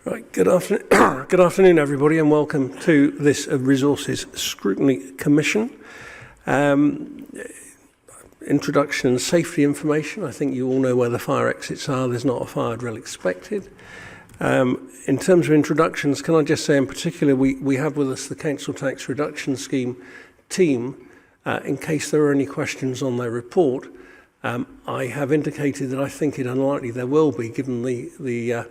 Right, good afternoon, good afternoon everybody, and welcome to this Resources Scrutiny Commission. Introduction and safety information. I think you all know where the fire exits are. There's not a fire drill expected. In terms of introductions, can I just say in particular, we have with us the Council Tax Reduction Scheme team. In case there are any questions on their report, I have indicated that I think it unlikely there will be, given the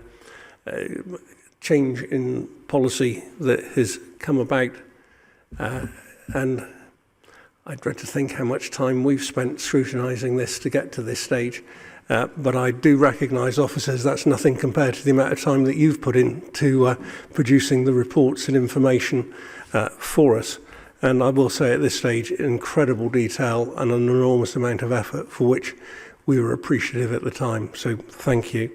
change in policy that has come about, and I dread to think how much time we've spent scrutinising this to get to this stage, but I do recognise, officers, that's nothing compared to the amount of time that you've put into producing the reports and information for us. And I will say at this stage, incredible detail and an enormous amount of effort for which we were appreciative at the time. So thank you.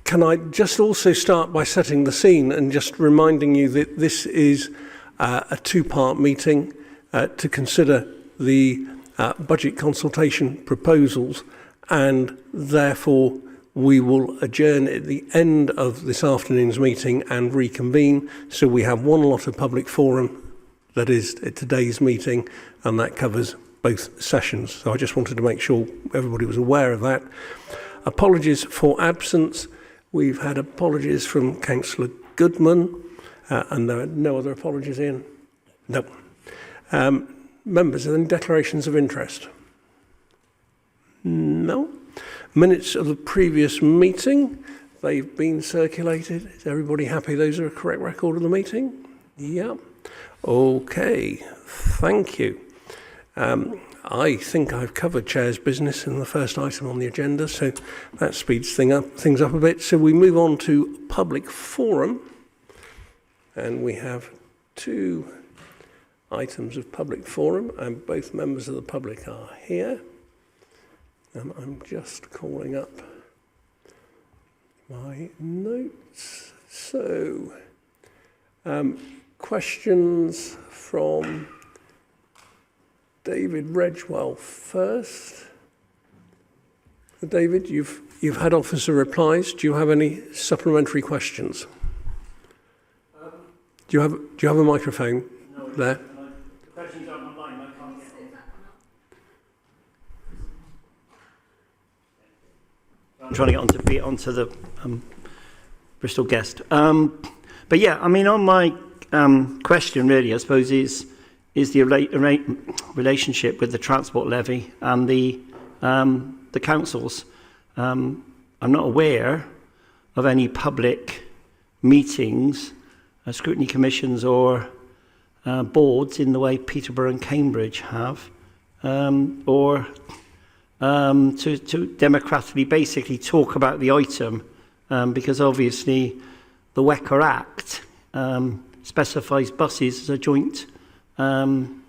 Can I just also start by setting the scene and just reminding you that this is a two-part meeting to consider the budget consultation proposals, and therefore we will adjourn at the end of this afternoon's meeting and reconvene. So we have one lot of public forum that is at today's meeting, and that covers both sessions. So I just wanted to make sure everybody was aware of that. Apologies for absence. We've had apologies from Councillor Goodman, and there are no other apologies in. No. Members, are there any declarations of interest? No. Minutes of the previous meeting, they've been circulated. Is everybody happy those are a correct record of the meeting? Yeah. Okay, thank you. I think I've covered Chair's business in the first item on the agenda, so that speeds things up a bit. So we move on to public forum, and we have two items of public forum, and both members of the public are here. And I'm just calling up my notes. So, questions from David Redgewell first. David, you've had officer replies. Do you have any supplementary questions? Do you have a microphone there? The questions are online. I can't get them. I'm trying to get onto the Bristol guest. But yeah, I mean, on my question really, I suppose, is the relationship with the transport levy and the councils. I'm not aware of any public meetings, scrutiny commissions or boards in the way Peterborough and Cambridge have, or to democratically basically talk about the item, because obviously the WECA Act specifies buses as a joint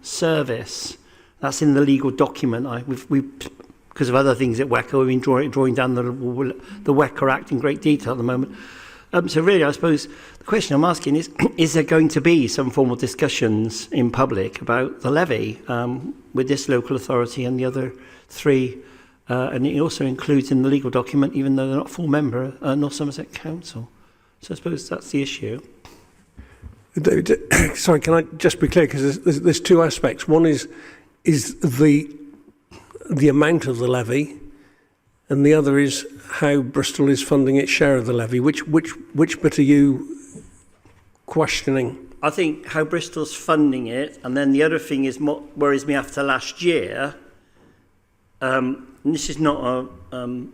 service. That's in the legal document. Because of other things at WECA, we've been drawing down the WECA Act in great detail at the moment. So really, I suppose the question I'm asking is there going to be some formal discussions in public about the levy with this local authority and the other three? And it also includes in the legal document, even though they're not full member, North Somerset Council. So I suppose that's the issue. David, sorry, can I just be clear? Because there's two aspects. One is the amount of the levy, and the other is how Bristol is funding its share of the levy. Which bit are you questioning? I think how Bristol's funding it, and then the other thing is what worries me after last year. And this is not a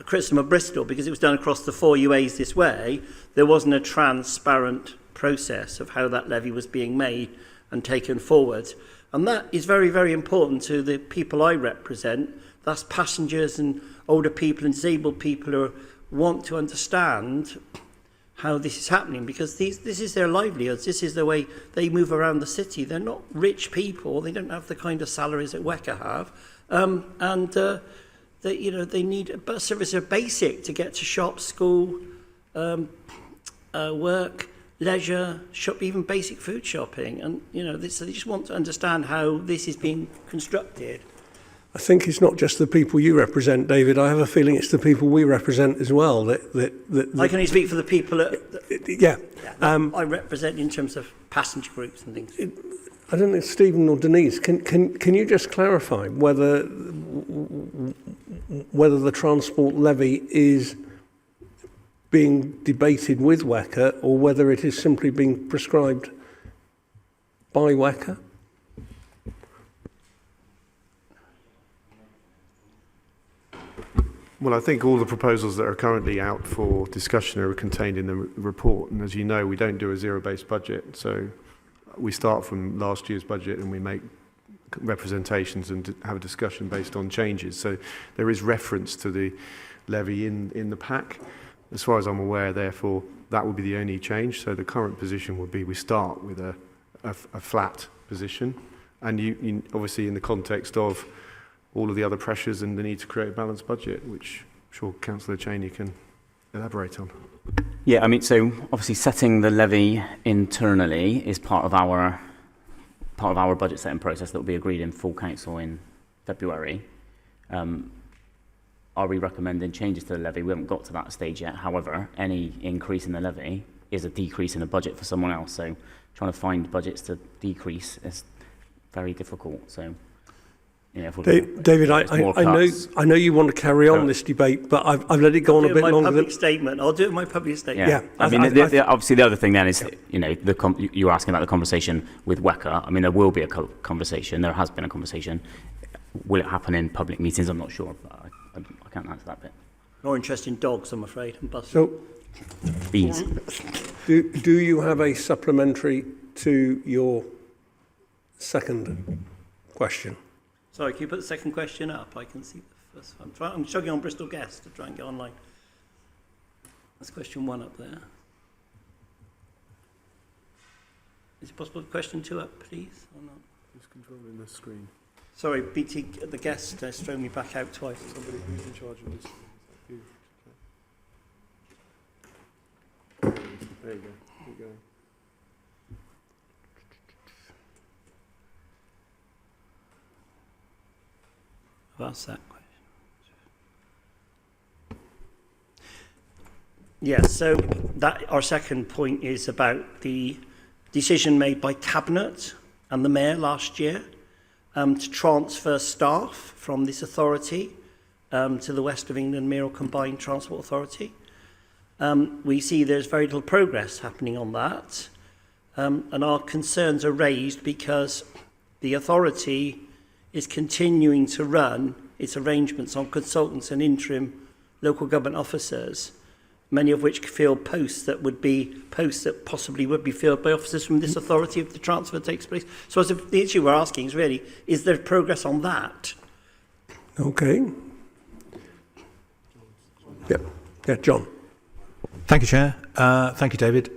criticism of Bristol, because it was done across the 4 UAs this way. There wasn't a transparent process of how that levy was being made and taken forward. And that is very, very important to the people I represent. That's passengers and older people and disabled people who want to understand how this is happening, because this is their livelihoods. This is the way they move around the city. They're not rich people. They don't have the kind of salaries that WECA have. They need bus services are basic to get to shop, school, work, leisure, shop, even basic food shopping. And so they just want to understand how this is being constructed. I think it's not just the people you represent, David. I have a feeling it's the people we represent as well. That I can only speak for the people yeah. I represent in terms of passenger groups and things. I don't know, Stephen or Denise, can you just clarify whether the transport levy is being debated with WECA or whether it is simply being prescribed by WECA? Well, I think all the proposals that are currently out for discussion are contained in the report. And as you know, we don't do a zero-based budget. So we start from last year's budget and we make representations and have a discussion based on changes. So there is reference to the levy in the pack. As far as I'm aware, therefore, that would be the only change. So the current position would be we start with a flat position. And you obviously in the context of all of the other pressures and the need to create a balanced budget, which I'm sure Councillor Cheney can elaborate on. Yeah, I mean, so obviously setting the levy internally is part of our budget setting process that will be agreed in full council in February. Are we recommending changes to the levy? We haven't got to that stage yet. However, any increase in the levy is a decrease in the budget for someone else. So trying to find budgets to decrease is very difficult. So, you know, David, I know you want to carry on this debate, but I've let it go on a bit longer. I'll do it in my public statement. Yeah. I mean, obviously the other thing then is, you know, you were asking about the conversation with WECA. I mean, there will be a conversation. There has been a conversation. Will it happen in public meetings? I'm not sure, but I can't answer that bit. More interest in dogs, I'm afraid, and buses. So, bees. Do you have a supplementary to your second question? Sorry, can you put the second question up? I can see the first one. I'm chugging on Bristol Gas to try and get online. That's question 1 up there. Is it possible to question 2 up, please, or not? Who's controlling the screen? Sorry, BT, the guest has thrown me back out twice. Somebody who's in charge of this. You. There you go. Keep going. I've asked that question. Yeah, so that our second point is about the decision made by Cabinet and the Mayor last year to transfer staff from this authority to the West of England Mayoral Combined Transport Authority. We see there's very little progress happening on that, and our concerns are raised because the authority is continuing to run its arrangements on consultants and interim local government officers, many of which fill posts that possibly would be filled by officers from this authority if the transfer takes place. So as if the issue we're asking is really, is there progress on that? Okay. Yeah, John. Thank you, Chair. Thank you, David.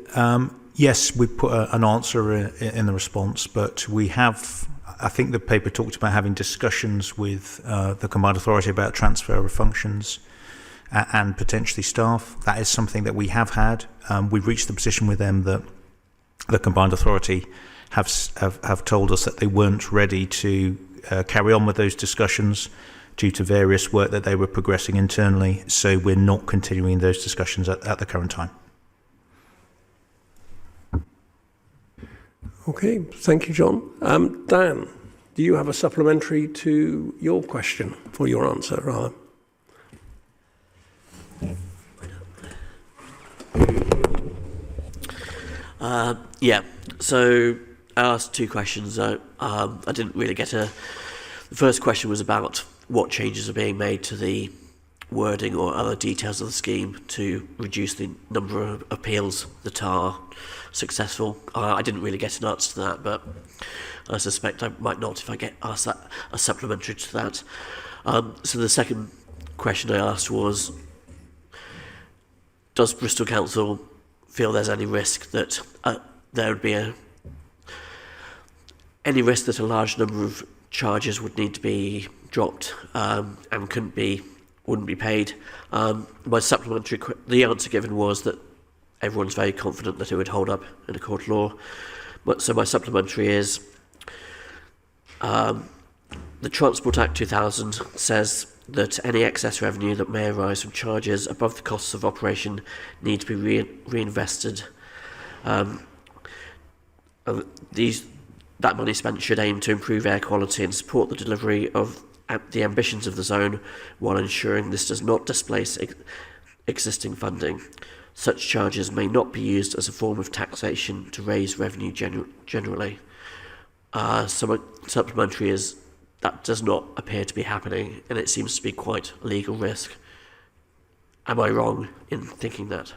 Yes, we put an answer in the response, but we have, I think the paper talked about having discussions with the Combined Authority about transfer of functions and potentially staff. That is something that we have had. We've reached the position with them that the Combined Authority have told us that they weren't ready to carry on with those discussions due to various work that they were progressing internally. So we're not continuing those discussions at the current time. Okay, thank you, John. Dan, do you have a supplementary to your question, or your answer, rather? Yeah, so I asked 2 questions. I didn't really get the first question was about what changes are being made to the wording or other details of the scheme to reduce the number of appeals that are successful. I didn't really get an answer to that, but I suspect I might not if I get asked that, a supplementary to that. So the second question I asked was, does Bristol Council feel there's any risk that there would be any risk that a large number of charges would need to be dropped and wouldn't be paid? My supplementary, the answer given was that everyone's very confident that it would hold up in a court of law. So my supplementary is, The Transport Act 2000 says that any excess revenue that may arise from charges above the costs of operation need to be reinvested. That money spent should aim to improve air quality and support the delivery of the ambitions of the zone, while ensuring this does not displace existing funding. Such charges may not be used as a form of taxation to raise revenue generally. Supplementary is that does not appear to be happening, and it seems to be quite a legal risk. Am I wrong in thinking that?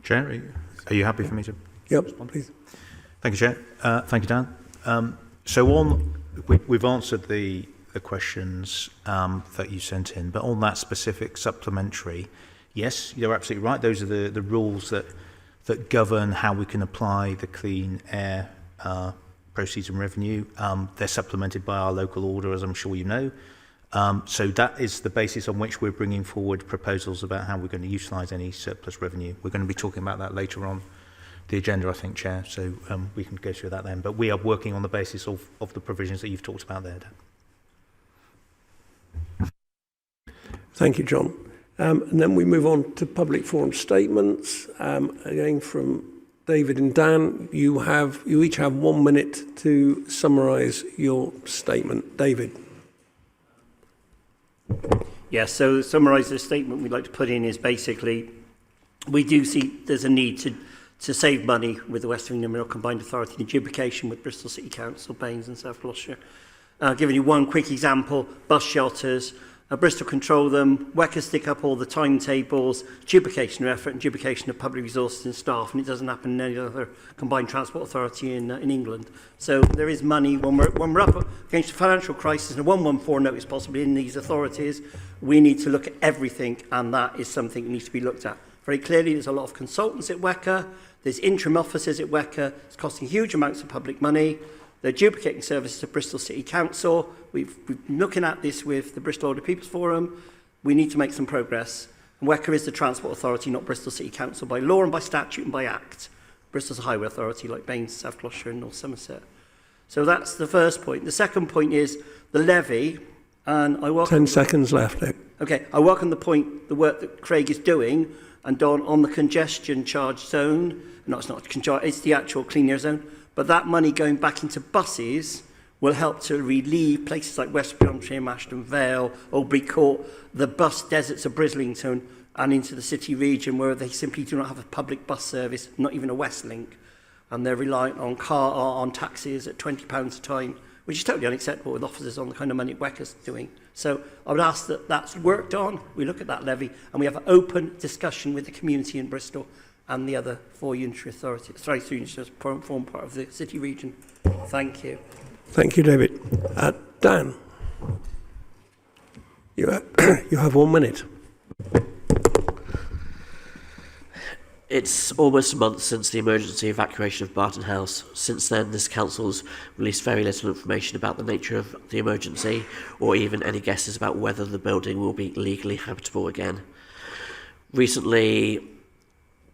Chair, are you happy for me to Yep, respond? please. Thank you, Chair. Thank you, Dan. We've answered the questions that you sent in, but on that specific supplementary, yes, you're absolutely right. Those are the rules that govern how we can apply the clean air proceeds and revenue. They're supplemented by our local order, as I'm sure you know. So that is the basis on which we're bringing forward proposals about how we're going to utilise any surplus revenue. We're going to be talking about that later on the agenda, I think, Chair, so we can go through that then. But we are working on the basis of the provisions that you've talked about there, Dan. Thank you, John. And then we move on to public forum statements. Again, from David and Dan, you each have 1 minute to summarise your statement. David. Yes, so to summarise the statement we'd like to put in is basically we do see there's a need to save money with the West of England Mineral Combined Authority in duplication with Bristol City Council, Baines and South Gloucestershire. Giving you one quick example, bus shelters. Bristol control them, WECA stick up all the timetables, duplication of effort and duplication of public resources and staff, and it doesn't happen in any other combined transport authority in England. So there is money when we're up against a financial crisis and a 114 notice possibly in these authorities. We need to look at everything, and that is something that needs to be looked at. Very clearly, there's a lot of consultants at WECA, there's interim officers at WECA, it's costing huge amounts of public money. They're duplicating services to Bristol City Council. We've been looking at this with the Bristol Older People's Forum. We need to make some progress. And WECA is the Transport Authority, not Bristol City Council, by law and by statute and by act. Bristol's a highway authority like Baines, South Gloucestershire and North Somerset. So that's the first point. The second point is the levy. And I welcome 10 seconds left, Nick. Okay, I welcome the work that Craig is doing and Don on the congestion charge zone. No, it's not, it's the actual clean air zone. But that money going back into buses will help to relieve places like West Bromshire, Ashton Vale, Oldbury Court, the bus deserts of Brislington and into the city region where they simply do not have a public bus service, not even a Westlink. And they're reliant on taxis at £20 a time, which is totally unacceptable with officers on the kind of money WECA's doing. So I would ask that that's worked on, we look at that levy, and we have an open discussion with the community in Bristol and the other 4 unitary authorities, three unitary form part of the city region. Thank you. Thank you, David. Dan, you have 1 minute. It's almost a month since the emergency evacuation of Barton House. Since then, this council's released very little information about the nature of the emergency, or even any guesses about whether the building will be legally habitable again. Recently,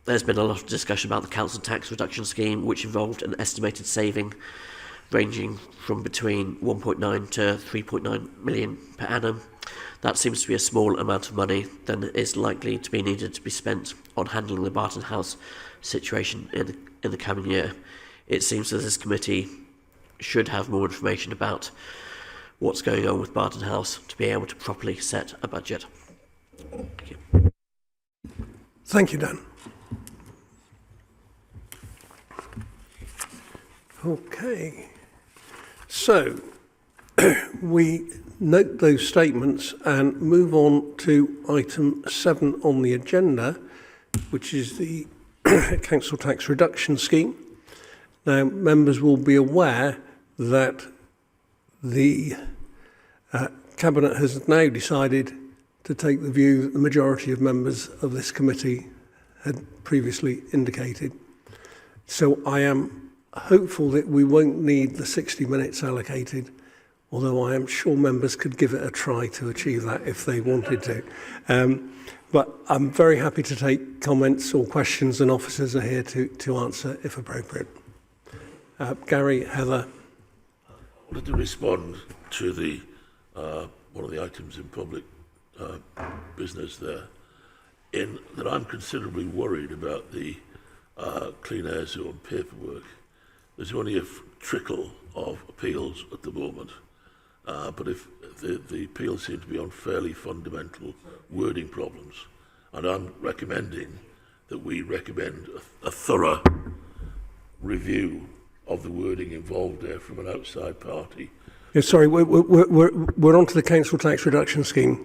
there's been a lot of discussion about the council tax reduction scheme, which involved an estimated saving ranging from between 1.9 to 3.9 million per annum. That seems to be a small amount of money than is likely to be needed to be spent on handling the Barton House situation in the coming year. It seems that this committee should have more information about what's going on with Barton House to be able to properly set a budget. Thank you. Thank you, Dan. Okay, so we note those statements and move on to item 7 on the agenda, which is the council tax reduction scheme. Now, members will be aware that the Cabinet has now decided to take the view that the majority of members of this committee had previously indicated. So I am hopeful that we won't need the 60 minutes allocated, although I am sure members could give it a try to achieve that if they wanted to. But I'm very happy to take comments or questions, and officers are here to answer if appropriate. Gary, Heather. wanted to respond to the one of the items in public business there, in that I'm considerably worried about the clean air zone paperwork. There's only a trickle of appeals at the moment, but if the appeals seem to be on fairly fundamental wording problems, and I'm recommending that we recommend a thorough review of the wording involved there from an outside party. Yeah, sorry, we're on to the council tax reduction scheme.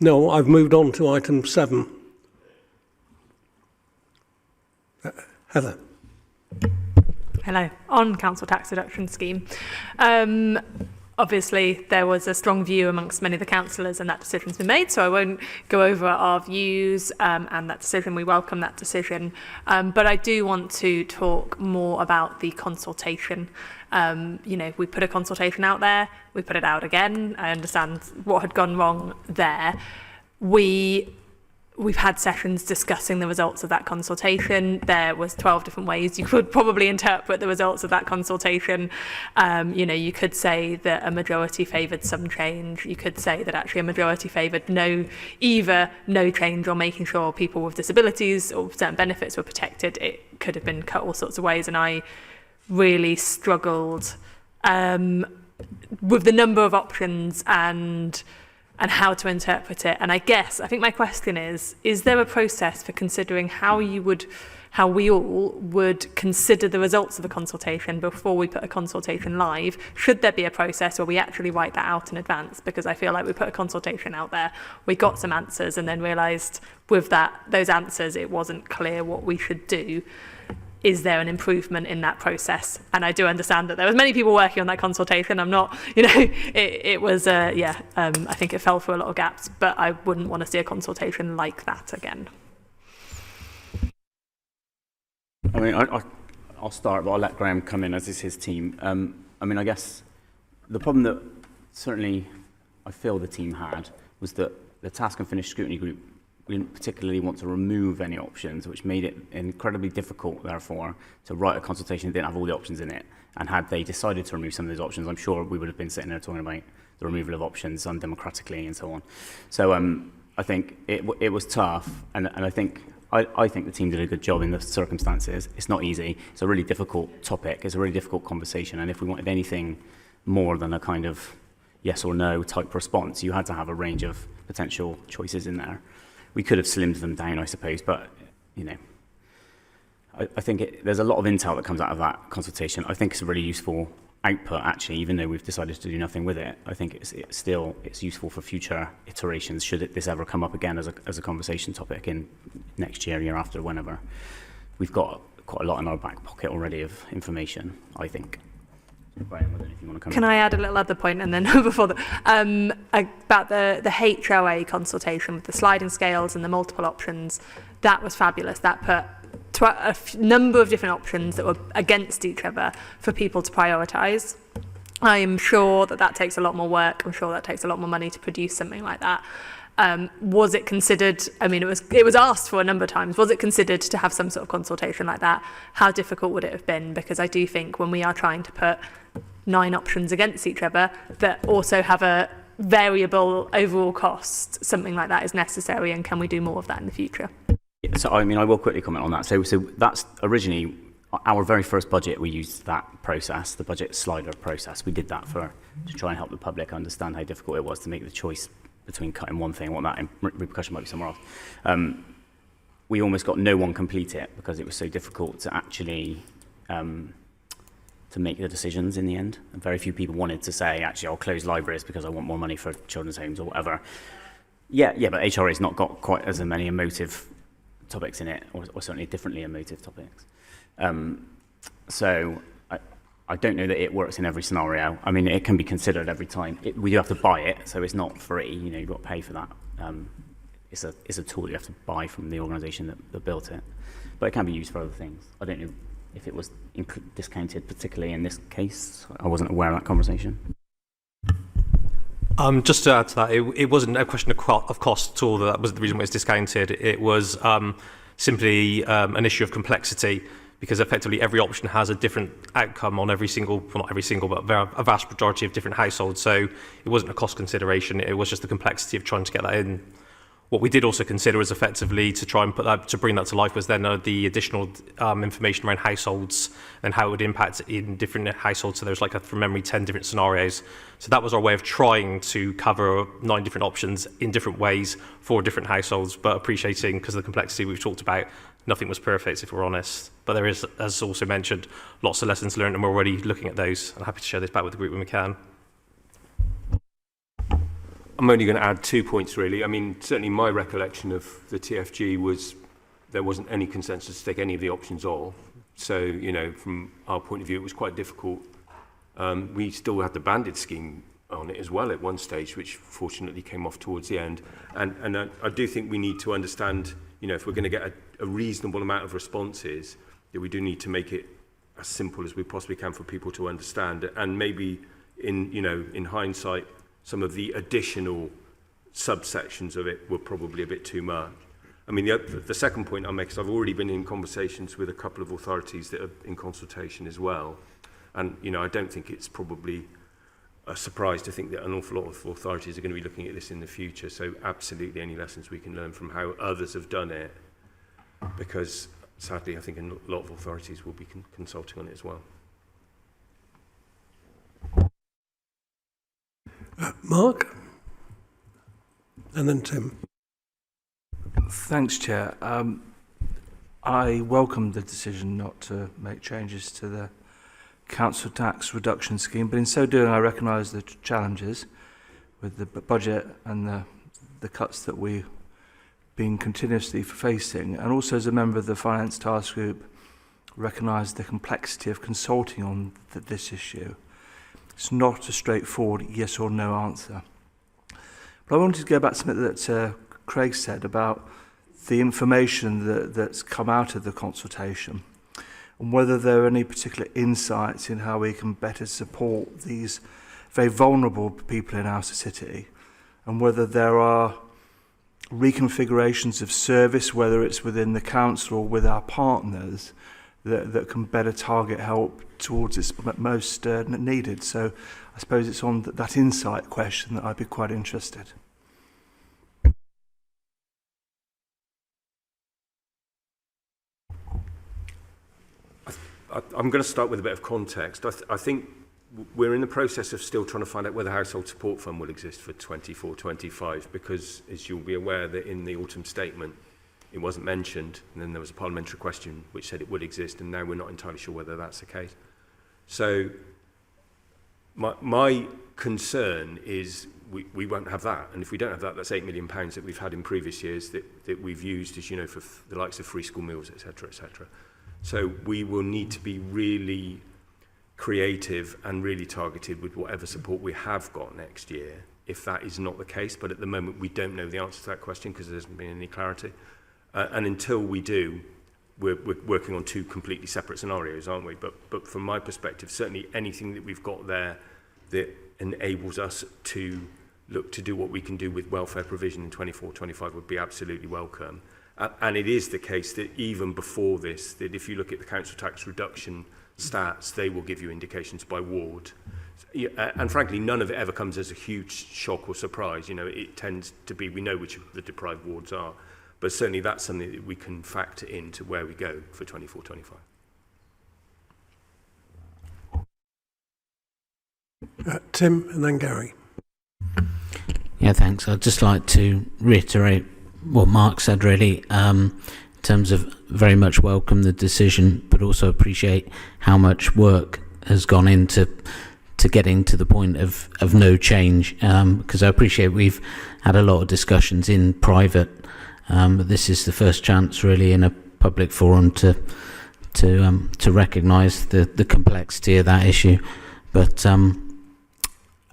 No, I've moved on to item 7. Heather. Hello. On council tax reduction scheme, obviously there was a strong view amongst many of the councillors and that decision's been made, so I won't go over our views and that decision. We welcome that decision. But I do want to talk more about the consultation. You know, we put a consultation out there, we put it out again. I understand what had gone wrong there. We've had sessions discussing the results of that consultation. There was 12 different ways you could probably interpret the results of that consultation. You know, you could say that a majority favoured some change. You could say that actually a majority favoured either no change or making sure people with disabilities or certain benefits were protected. It could have been cut all sorts of ways, and I really struggled with the number of options and how to interpret it. And I think my question is there a process for considering how we all would consider the results of a consultation before we put a consultation live? Should there be a process where we actually write that out in advance? Because I feel like we put a consultation out there, we got some answers, and then realised with those answers it wasn't clear what we should do. Is there an improvement in that process? And I do understand that there was many people working on that consultation. I'm not, you know, it was, I think it fell through a lot of gaps, but I wouldn't want to see a consultation like that again. I mean, I'll start, but I'll let Graham come in as is his team. I mean, I guess the problem that certainly I feel the team had was that the task and finish scrutiny group, we didn't particularly want to remove any options, which made it incredibly difficult, therefore, to write a consultation that didn't have all the options in it. And had they decided to remove some of those options, I'm sure we would have been sitting there talking about the removal of options undemocratically and so on. So I think it was tough, and I think the team did a good job in the circumstances. It's not easy. It's a really difficult topic. It's a really difficult conversation. And if we wanted anything more than a kind of yes or no type response, you had to have a range of potential choices in there. We could have slimmed them down, I suppose, but, you know, I think there's a lot of intel that comes out of that consultation. I think it's a really useful output, actually, even though we've decided to do nothing with it. I think it's useful for future iterations, should this ever come up again as a conversation topic in next year, year after, whenever. We've got quite a lot in our back pocket already of information, I think. Brian, I don't know if you want to come Can in. I add a little other point, and then before about the HOA consultation with the sliding scales and the multiple options? That was fabulous. That put a number of different options that were against each other for people to prioritise. I am sure that takes a lot more work. I'm sure that takes a lot more money to produce something like that. Was it considered, I mean, it was asked for a number of times, was it considered to have some sort of consultation like that? How difficult would it have been? Because I do think when we are trying to put 9 options against each other that also have a variable overall cost, something like that is necessary, and can we do more of that in the future? Yeah, so, I mean, I will quickly comment on that. So that's originally our very first budget. We used that process, the budget slider process. We did that to try and help the public understand how difficult it was to make the choice between cutting one thing and what that repercussion might be somewhere else. We almost got no one complete it because it was so difficult to actually to make the decisions in the end. And very few people wanted to say, actually, I'll close libraries because I want more money for children's homes or whatever. Yeah, but HRA's not got quite as many emotive topics in it, or certainly differently emotive topics. So I don't know that it works in every scenario. I mean, it can be considered every time. We do have to buy it, so it's not free. You know, you've got to pay for that. It's a tool you have to buy from the organisation that built it. But it can be used for other things. I don't know if it was discounted particularly in this case. I wasn't aware of that conversation. Just to add to that, it wasn't a question of cost at all. That was the reason why it's discounted. It was simply an issue of complexity. because effectively every option has a different outcome on every single, well, not every single, but a vast majority of different households. So it wasn't a cost consideration, it was just the complexity of trying to get that in. What we did also consider was effectively to try and put that, to bring that to life, was then the additional information around households and how it would impact in different households. So there's like, from memory, 10 different scenarios. So that was our way of trying to cover 9 different options in different ways for different households, but appreciating, because of the complexity we've talked about, nothing was perfect, if we're honest. But there is, as also mentioned, lots of lessons learned, and we're already looking at those. I'm happy to share this back with the group when we can. I'm only going to add 2 points, really. I mean, certainly my recollection of the TFG was there wasn't any consensus to take any of the options off. So, you know, from our point of view, it was quite difficult. We still had the banded scheme on it as well at one stage, which fortunately came off towards the end. And I do think we need to understand, you know, if we're going to get a reasonable amount of responses, that we do need to make it as simple as we possibly can for people to understand. And maybe in hindsight, some of the additional subsections of it were probably a bit too much. I mean, the second point I'll make is I've already been in conversations with a couple of authorities that are in consultation as well. And, you know, I don't think it's probably a surprise to think that an awful lot of authorities are going to be looking at this in the future. So absolutely any lessons we can learn from how others have done it, because sadly, I think a lot of authorities will be consulting on it as well. Mark? And then Tim. Thanks, Chair. I welcome the decision not to make changes to the council tax reduction scheme, but in so doing I recognise the challenges with the budget and the cuts that we've been continuously facing, and also as a member of the Finance Task Group recognise the complexity of consulting on this issue. It's not a straightforward yes or no answer. But I wanted to go back to something that Craig said about the information that's come out of the consultation, and whether there are any particular insights in how we can better support these very vulnerable people in our city, and whether there are reconfigurations of service, whether it's within the council or with our partners, that can better target help towards its most needed. So I suppose it's on that insight question that I'd be quite interested. I'm going to start with a bit of context. I think we're in the process of still trying to find out whether Household Support Fund will exist for 24-25, because, as you'll be aware, that in the autumn statement it wasn't mentioned, and then there was a parliamentary question which said it would exist, and now we're not entirely sure whether that's the case. So my concern is we won't have that, and if we don't have that, that's £8 million that we've had in previous years that we've used, as you know, for the likes of free school meals, etc., etc. So we will need to be really creative and really targeted with whatever support we have got next year, if that is not the case. But at the moment, we don't know the answer to that question because there hasn't been any clarity. And until we do, we're working on 2 completely separate scenarios, aren't we? But from my perspective, certainly anything that we've got there that enables us to look to do what we can do with welfare provision in 24-25 would be absolutely welcome. And it is the case that even before this, that if you look at the council tax reduction stats, they will give you indications by ward. And frankly, none of it ever comes as a huge shock or surprise. You know, it tends to be, we know which of the deprived wards are, but certainly that's something that we can factor into where we go for 24-25. Tim and then Gary. Yeah, thanks. I'd just like to reiterate what Mark said, really, in terms of very much welcome the decision, but also appreciate how much work has gone into getting to the point of no change, because I appreciate we've had a lot of discussions in private, but this is the first chance really in a public forum to recognise the complexity of that issue. But I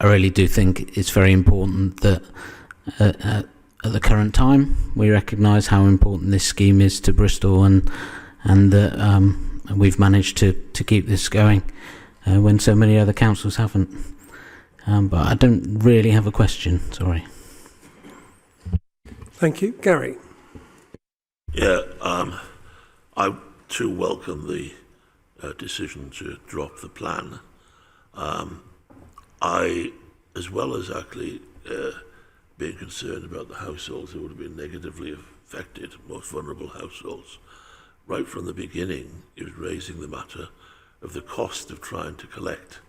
really do think it's very important that at the current time we recognise how important this scheme is to Bristol, and that we've managed to keep this going when so many other councils haven't. But I don't really have a question, sorry. Thank you. Gary. Yeah, to welcome the decision to drop the plan. I, as well as actually being concerned about the households that would have been negatively affected, most vulnerable households, right from the beginning, it was raising the matter of the cost of trying to collect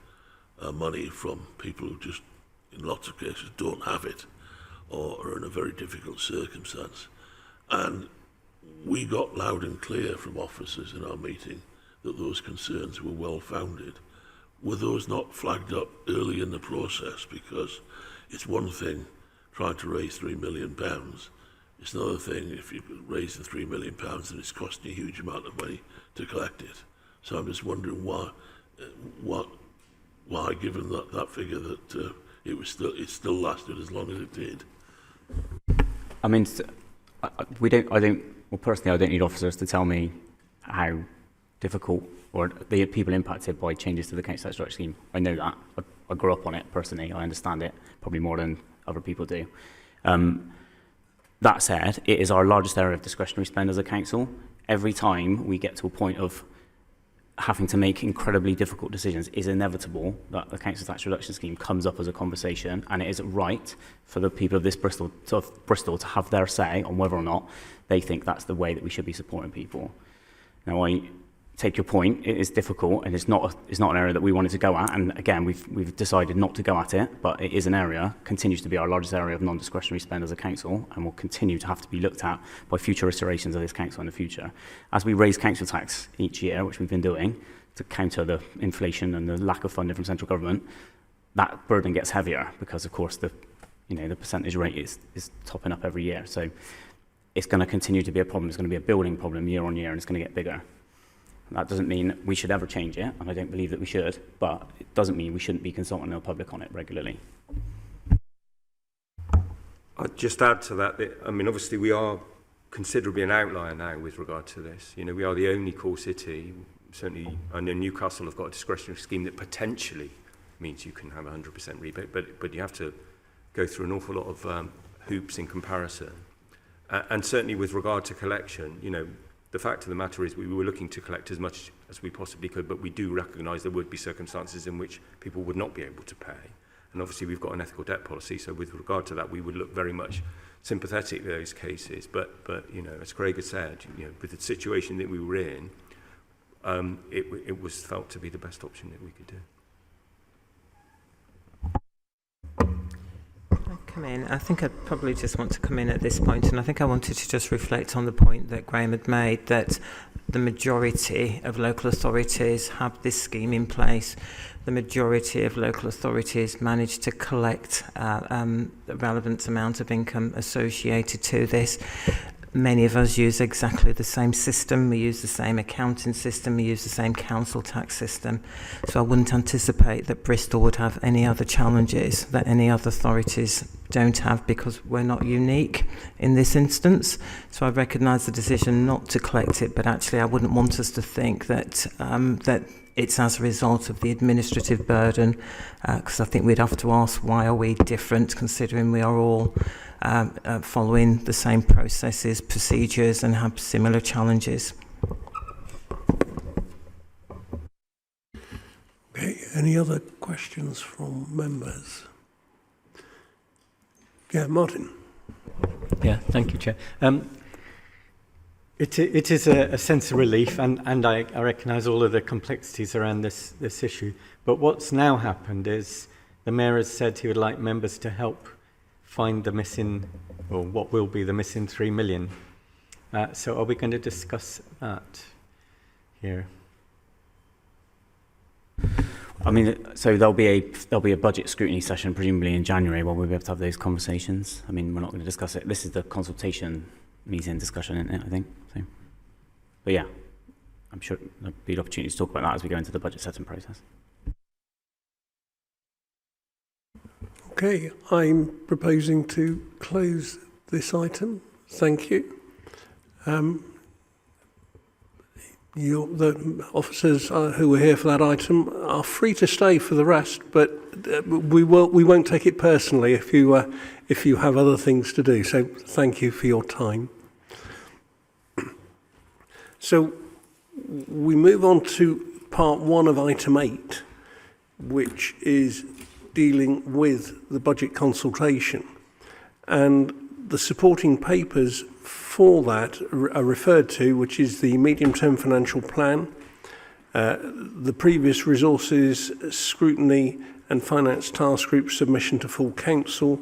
money from people who just, in lots of cases, don't have it or are in a very difficult circumstance. And we got loud and clear from officers in our meeting that those concerns were well-founded. Were those not flagged up early in the process? Because it's one thing trying to raise £3 million. It's another thing if you raise the £3 million and it's costing a huge amount of money to collect it. So I'm just wondering why given that figure, that it still lasted as long as it did. I mean, personally, I don't need officers to tell me how difficult or the people impacted by changes to the council tax reduction scheme. I know that. I grew up on it personally. I understand it probably more than other people do. That said, it is our largest area of discretionary spend as a council. Every time we get to a point of having to make incredibly difficult decisions, it is inevitable that the council tax reduction scheme comes up as a conversation, and it is right for the people of this Bristol to have their say on whether or not they think that's the way that we should be supporting people. Now, I take your point. It is difficult, and it's not an area that we wanted to go at. And again, we've decided not to go at it, but it is an area, continues to be our largest area of non-discretionary spend as a council, and will continue to have to be looked at by future iterations of this council in the future. As we raise council tax each year, which we've been doing to counter the inflation and the lack of funding from central government, that burden gets heavier because, of course, the percentage rate is topping up every year. So it's going to continue to be a problem. It's going to be a building problem year on year, and it's going to get bigger. That doesn't mean we should ever change it, and I don't believe that we should, but it doesn't mean we shouldn't be consulting the public on it regularly. I'd just add to that, I mean, obviously we are considerably an outlier now with regard to this. You know, we are the only core city, certainly, I know Newcastle have got a discretionary scheme that potentially means you can have 100% rebate, but you have to go through an awful lot of hoops in comparison. And certainly with regard to collection, you know, the fact of the matter is we were looking to collect as much as we possibly could, but we do recognise there would be circumstances in which people would not be able to pay. And obviously we've got an ethical debt policy, so with regard to that, we would look very much sympathetic to those cases. But you know, as Craig has said, you know, with the situation that we were in, it was felt to be the best option that we could do. Come in. I think I'd probably just want to come in at this point, and I think I wanted to just reflect on the point that Graham had made, that the majority of local authorities have this scheme in place. The majority of local authorities manage to collect the relevant amount of income associated to this. Many of us use exactly the same system. We use the same accounting system. We use the same council tax system. So I wouldn't anticipate that Bristol would have any other challenges that any other authorities don't have, because we're not unique in this instance. So I recognise the decision not to collect it, but actually I wouldn't want us to think that that it's as a result of the administrative burden, because I think we'd have to ask, why are we different, considering we are all following the same processes, procedures, and have similar challenges. Okay, any other questions from members? Yeah, Martin. Yeah, thank you, Chair. It is a sense of relief, and I recognise all of the complexities around this issue. But what's now happened is the Mayor has said he would like members to help find the missing, or what will be the missing 3 million. So are we going to discuss that here? I mean, so there'll be a budget scrutiny session presumably in January where we'll be able to have those conversations. I mean, we're not going to discuss it. This is the consultation meeting discussion, isn't it, I think? So, but yeah, I'm sure there'll be an opportunity to talk about that as we go into the budget setting process. Okay, I'm proposing to close this item. Thank you. The officers who were here for that item are free to stay for the rest, but we won't take it personally if you have other things to do. So thank you for your time. So we move on to part 1 of item 8, which is dealing with the budget consultation. And the supporting papers for that are referred to, which is the medium-term financial plan, the previous resources scrutiny and finance task group submission to full council,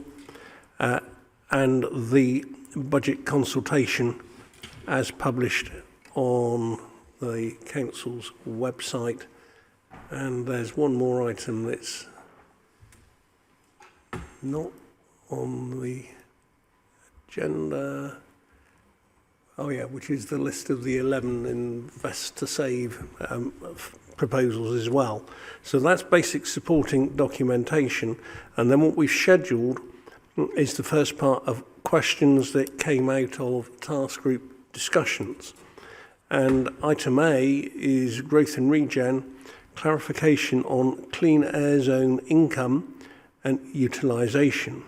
and the budget consultation as published on the council's website. And there's one more item that's not on the agenda. Oh yeah, which is the list of the 11 invest to save proposals as well. So that's basic supporting documentation. And then what we've scheduled is the first part of questions that came out of task group discussions. And item A is growth and regen, clarification on clean air zone income and utilisation.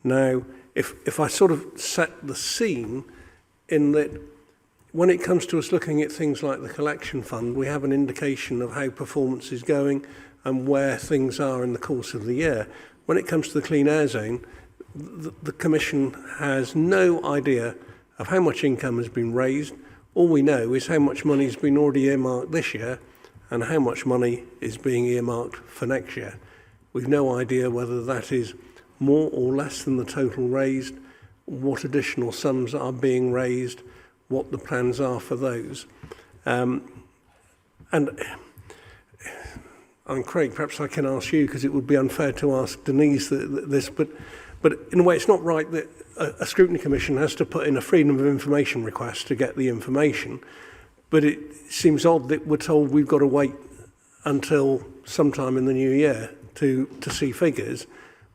Now, if I sort of set the scene in that when it comes to us looking at things like the collection fund, we have an indication of how performance is going and where things are in the course of the year. When it comes to the clean air zone, the Commission has no idea of how much income has been raised. All we know is how much money has been already earmarked this year and how much money is being earmarked for next year. We've no idea whether that is more or less than the total raised, what additional sums are being raised, what the plans are for those. And Craig, perhaps I can ask you, because it would be unfair to ask Denise this, but in a way it's not right that a scrutiny commission has to put in a freedom of information request to get the information, but it seems odd that we're told we've got to wait until sometime in the new year to see figures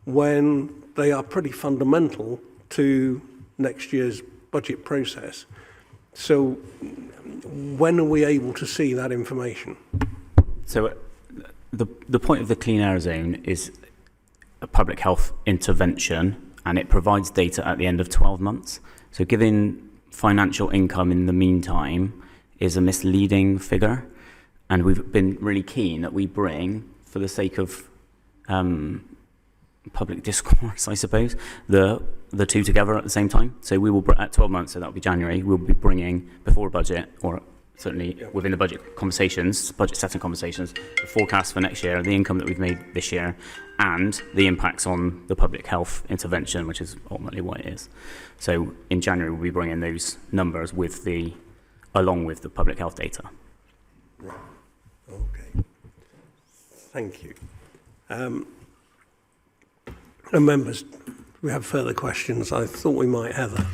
when they are pretty fundamental to next year's budget process. So when are we able to see that information? So the point of the clean air zone is a public health intervention, and it provides data at the end of 12 months. So giving financial income in the meantime is a misleading figure, and we've been really keen that we bring, for the sake of public discourse, I suppose, the two together at the same time. So we will, at 12 months, so that'll be January, we'll be bringing before budget, or certainly within the budget conversations, budget setting conversations, the forecast for next year, the income that we've made this year, and the impacts on the public health intervention, which is ultimately what it is. So in January, we'll be bringing those numbers along with the public health data. Right. Okay. Thank you. And members, we have further questions. I thought we might, Heather.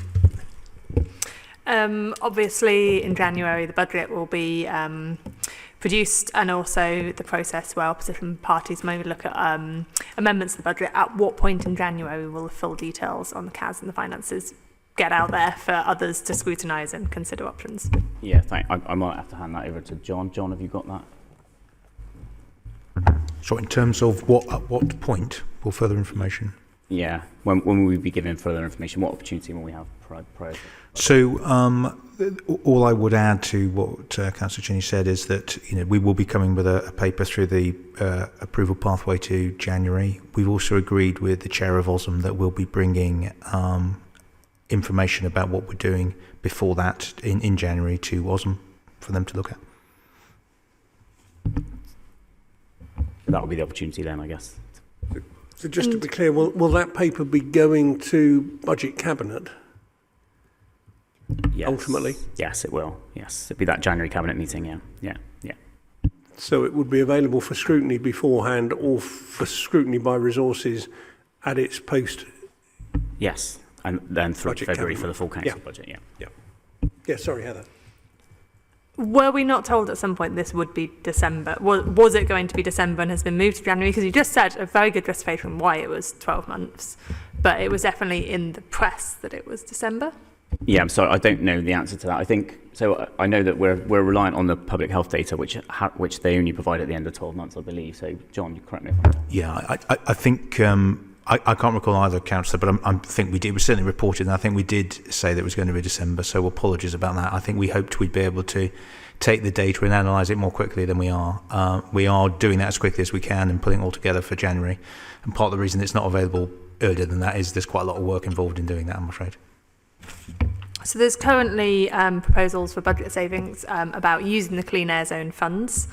Obviously, in January, the budget will be produced, and also the process where opposition parties may look at amendments to the budget. At what point in January will the full details on the CAS and the finances get out there for others to scrutinise and consider options? Yeah, I might have to hand that over to John. John, have you got that? So in terms of at what point will further information? Yeah, when will we be given further information? What opportunity will we have prior? So all I would add to what Councillor Chinny said is that we will be coming with a paper through the approval pathway to January. We've also agreed with the chair of OSM that we'll be bringing information about what we're doing before that in January to OSM for them to look at. That will be the opportunity then, I guess. So just to be clear, will that paper be going to Budget Cabinet? Yes. Ultimately? Yes, it will. Yes, it'll be that January Cabinet meeting, yeah. So it would be available for scrutiny beforehand or for scrutiny by resources at its post? Yes, and then through Budget February Cabinet. for the full council budget, Yeah, sorry, Heather. Were we not told at some point this would be December? Was it going to be December and has been moved to January? Because you just said a very good justification why it was 12 months, but it was definitely in the press that it was December. Yeah, I'm sorry, I don't know the answer to that. I think so. I know that we're reliant on the public health data, which they only provide at the end of 12 months, I believe. So, John, you correct me if I'm wrong. Yeah, I think I can't recall either, Councillor, but I think we did. We certainly reported, and I think we did say that it was going to be December. So apologies about that. I think we hoped we'd be able to take the data and analyse it more quickly than we are. We are doing that as quickly as we can and putting it all together for January. And part of the reason it's not available earlier than that is there's quite a lot of work involved in doing that, I'm afraid. So there's currently proposals for budget savings about using the Clean Air Zone funds.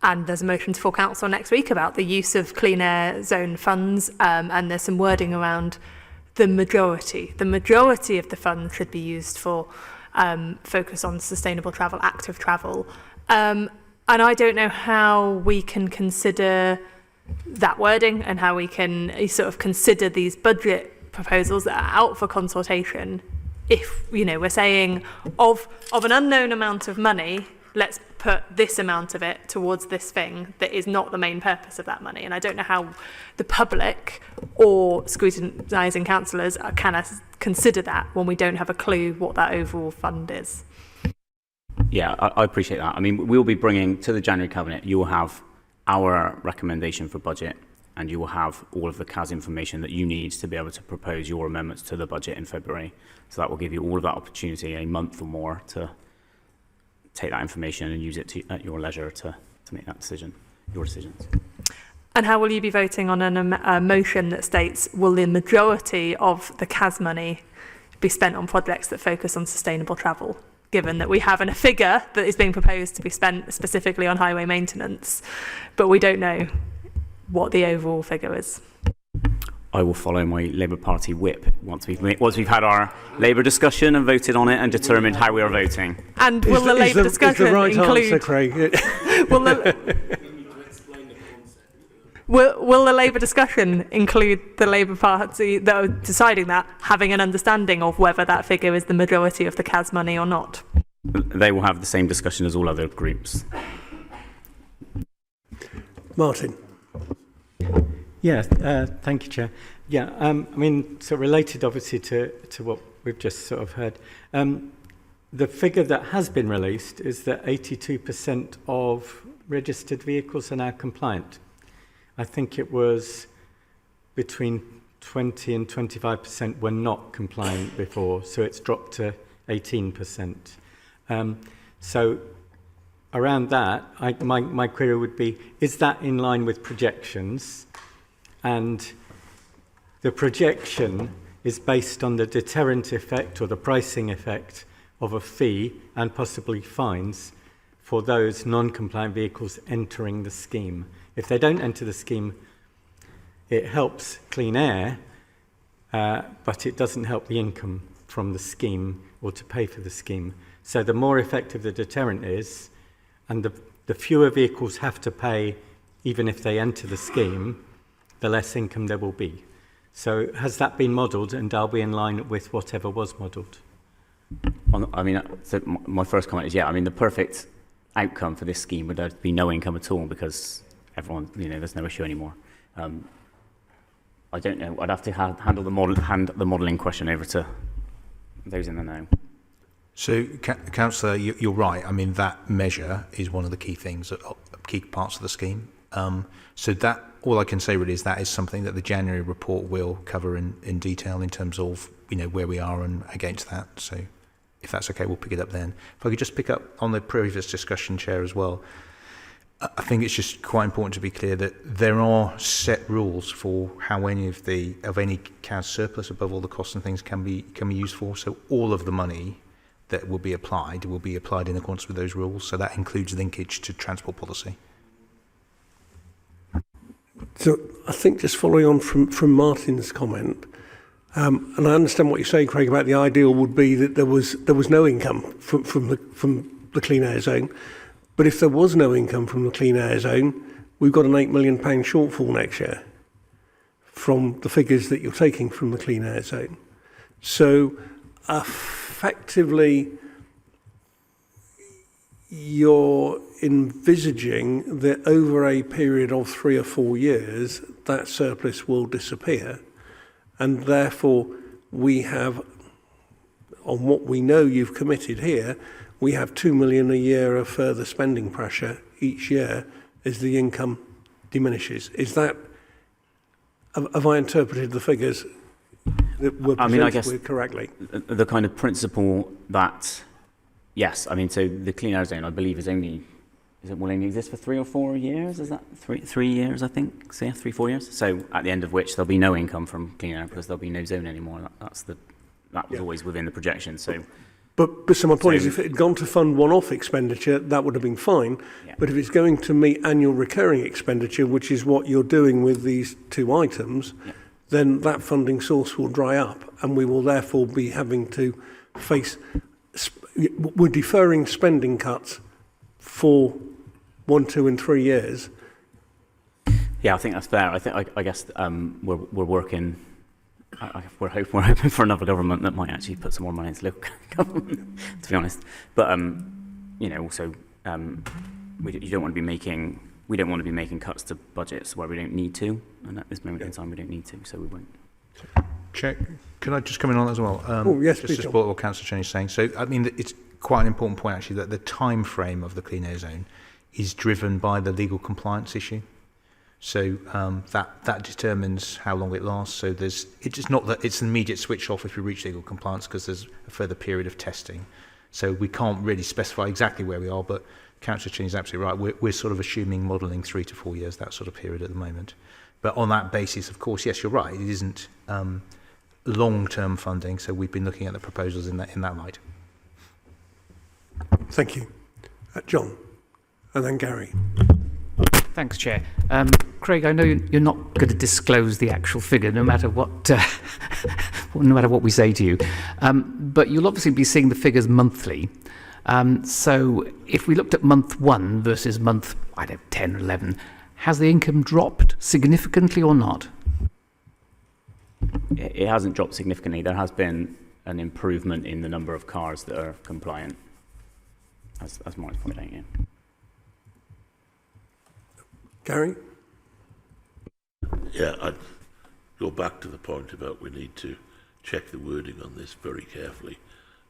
And there's a motion to full council next week about the use of Clean Air Zone funds. And there's some wording around the majority. The majority of the funds should be used for focus on sustainable travel, active travel. And I don't know how we can consider that wording and how we can sort of consider these budget proposals that are out for consultation if, you know, we're saying of an unknown amount of money, let's put this amount of it towards this thing that is not the main purpose of that money. And I don't know how the public or scrutinising councillors can consider that when we don't have a clue what that overall fund is. Yeah, I appreciate that. I mean, we'll be bringing to the January Cabinet, you will have our recommendation for budget, and you will have all of the CAS information that you need to be able to propose your amendments to the budget in February. So that will give you all of that opportunity, a month or more, to take that information and use it at your leisure to make that decision, your decisions. And how will you be voting on a motion that states, will the majority of the CAS money be spent on projects that focus on sustainable travel? Given that we have a figure that is being proposed to be spent specifically on highway maintenance, but we don't know what the overall figure is. I will follow my Labour Party whip once we've had our Labour discussion and voted on it and determined how we are voting. And will the Labour discussion include? Answer, Craig. Will the Labour discussion include the Labour Party that are deciding that having an understanding of whether that figure is the majority of the CAS money or not? They will have the same discussion as all other groups. Martin. Yeah, thank you, Chair. Yeah, I mean, so related obviously to what we've just sort of heard, the figure that has been released is that 82% of registered vehicles are now compliant. I think it was between 20 and 25% were not compliant before, so it's dropped to 18%. So around that, my query would be, is that in line with projections? And the projection is based on the deterrent effect or the pricing effect of a fee and possibly fines for those non-compliant vehicles entering the scheme. If they don't enter the scheme, it helps clean air, but it doesn't help the income from the scheme or to pay for the scheme. So the more effective the deterrent is, and the fewer vehicles have to pay even if they enter the scheme, the less income there will be. So has that been modelled, and are we in line with whatever was modelled? I mean, so my first comment is, yeah, I mean, the perfect outcome for this scheme would be no income at all, because everyone, you know, there's no issue anymore. I don't know. I'd have to hand the modelling question over to those in the know. So, Councillor, you're right. I mean, that measure is one of the key things, key parts of the scheme. So that, all I can say really is that is something that the January report will cover in detail in terms of, you know, where we are and against that. So if that's okay, we'll pick it up then. If I could just pick up on the previous discussion, Chair, as well. I think it's just quite important to be clear that there are set rules for how any of any CAS surplus above all the costs and things can be used for. So all of the money that will be applied in accordance with those rules. So that includes linkage to transport policy. So I think just following on from Martin's comment, and I understand what you're saying, Craig, about the ideal would be that there was no income from the clean air zone. But if there was no income from the clean air zone, we've got an £8 million shortfall next year from the figures that you're taking from the clean air zone. So effectively, you're envisaging that over a period of 3 or 4 years, that surplus will disappear. And therefore, we have, on what we know you've committed here, we have 2 million a year of further spending pressure each year as the income diminishes. Is that have I interpreted the figures that were I mean, I presented guess with correctly? the kind of principle that, yes, I mean, so the clean air zone, I believe, will only exist for 3 or 4 years? Is that 3 years, I think? So yeah, 3-4 years. So at the end of which there'll be no income from clean air because there'll be no zone anymore. That was always within the projection. So, But so my point is, if it had gone to fund one-off expenditure, that would have been fine. Yeah. But if it's going to meet annual recurring expenditure, which is what you're doing with these two items, then that funding source will dry up, and we will therefore be having to face. We're deferring spending cuts for 1, 2, and 3 years. yeah, I think that's fair. I guess we're working. We're hoping for another government that might actually put some more money into local government, to be honest. But also we don't want to be making cuts to budgets where we don't need to, and at this moment in time we don't need to, so we won't. Check. Can I just come in on that as well? Yes, just please, to John. support what Councillor Cheney is saying. So, I mean, it's quite an important point actually that the time frame of the clean air zone is driven by the legal compliance issue. So that determines how long it lasts. So it's not that it's an immediate switch off if we reach legal compliance, because there's a further period of testing. So we can't really specify exactly where we are, but Councillor Chin is absolutely right. We're sort of assuming modelling 3 to 4 years, that sort of period at the moment. But on that basis, of course, yes, you're right. It isn't long-term funding. So we've been looking at the proposals in that light. Thank you. John, and then Gary. Thanks, Chair. Craig, I know you're not going to disclose the actual figure, no matter what, no matter what we say to you. But you'll obviously be seeing the figures monthly. So if we looked at month 1 versus month, 10 or 11, has the income dropped significantly or not? It hasn't dropped significantly. There has been an improvement in the number of cars that are compliant, as Mark's pointed out, yeah. Gary? Yeah, I'd go back to the point about we need to check the wording on this very carefully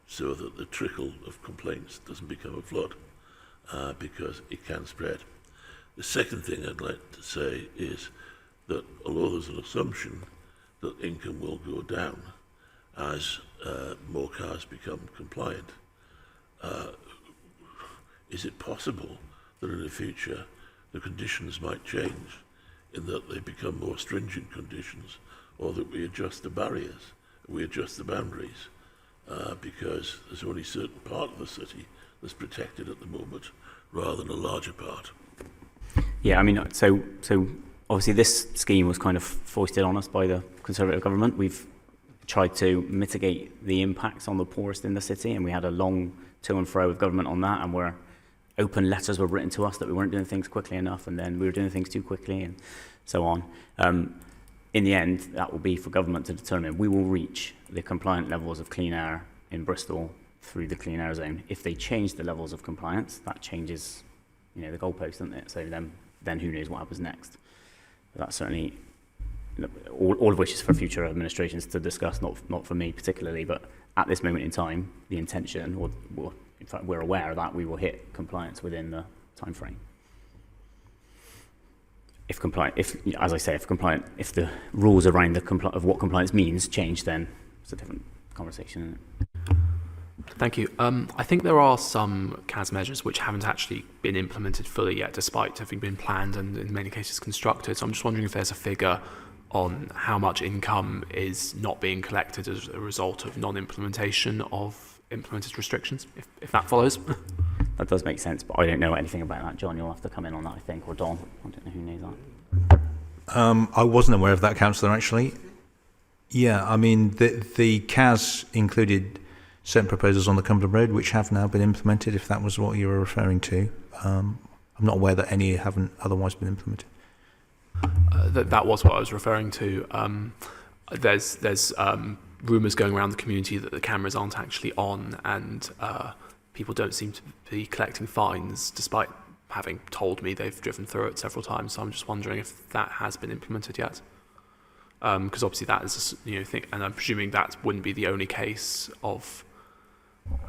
so that the trickle of complaints doesn't become a flood, because it can spread. The second thing I'd like to say is that although there's an assumption that income will go down as more cars become compliant, is it possible that in the future the conditions might change in that they become more stringent conditions, or that we adjust the barriers, we adjust the boundaries, because there's only a certain part of the city that's protected at the moment rather than a larger part. Yeah, I mean, so obviously this scheme was kind of foisted on us by the Conservative government. We've tried to mitigate the impacts on the poorest in the city, and we had a long to and fro with government on that, and open letters were written to us that we weren't doing things quickly enough, and then we were doing things too quickly, and so on. In the end, that will be for government to determine. We will reach the compliant levels of clean air in Bristol through the clean air zone. If they change the levels of compliance, that changes, the goalpost, doesn't it? So then who knows what happens next? But that's certainly all of which is for future administrations to discuss, not for me particularly. But at this moment in time, the intention, or in fact, we're aware that we will hit compliance within the time frame. If the rules around of what compliance means change, then it's a different conversation, isn't it? Thank you. I think there are some CAS measures which haven't actually been implemented fully yet, despite having been planned and in many cases constructed. So I'm just wondering if there's a figure on how much income is not being collected as a result of non-implementation of implemented restrictions, if that follows. That does make sense, but I don't know anything about that. John, you'll have to come in on that, I think, or Don. I don't know who knows that. I wasn't aware of that, Councillor, actually. Yeah, I mean, the CAS included certain proposals on the Cumberland Road which have now been implemented, if that was what you were referring to. I'm not aware that any haven't otherwise been implemented. That was what I was referring to. There's rumours going around the community that the cameras aren't actually on, and people don't seem to be collecting fines, despite having told me they've driven through it several times. So I'm just wondering if that has been implemented yet. Because obviously that is a thing, and I'm presuming that wouldn't be the only case of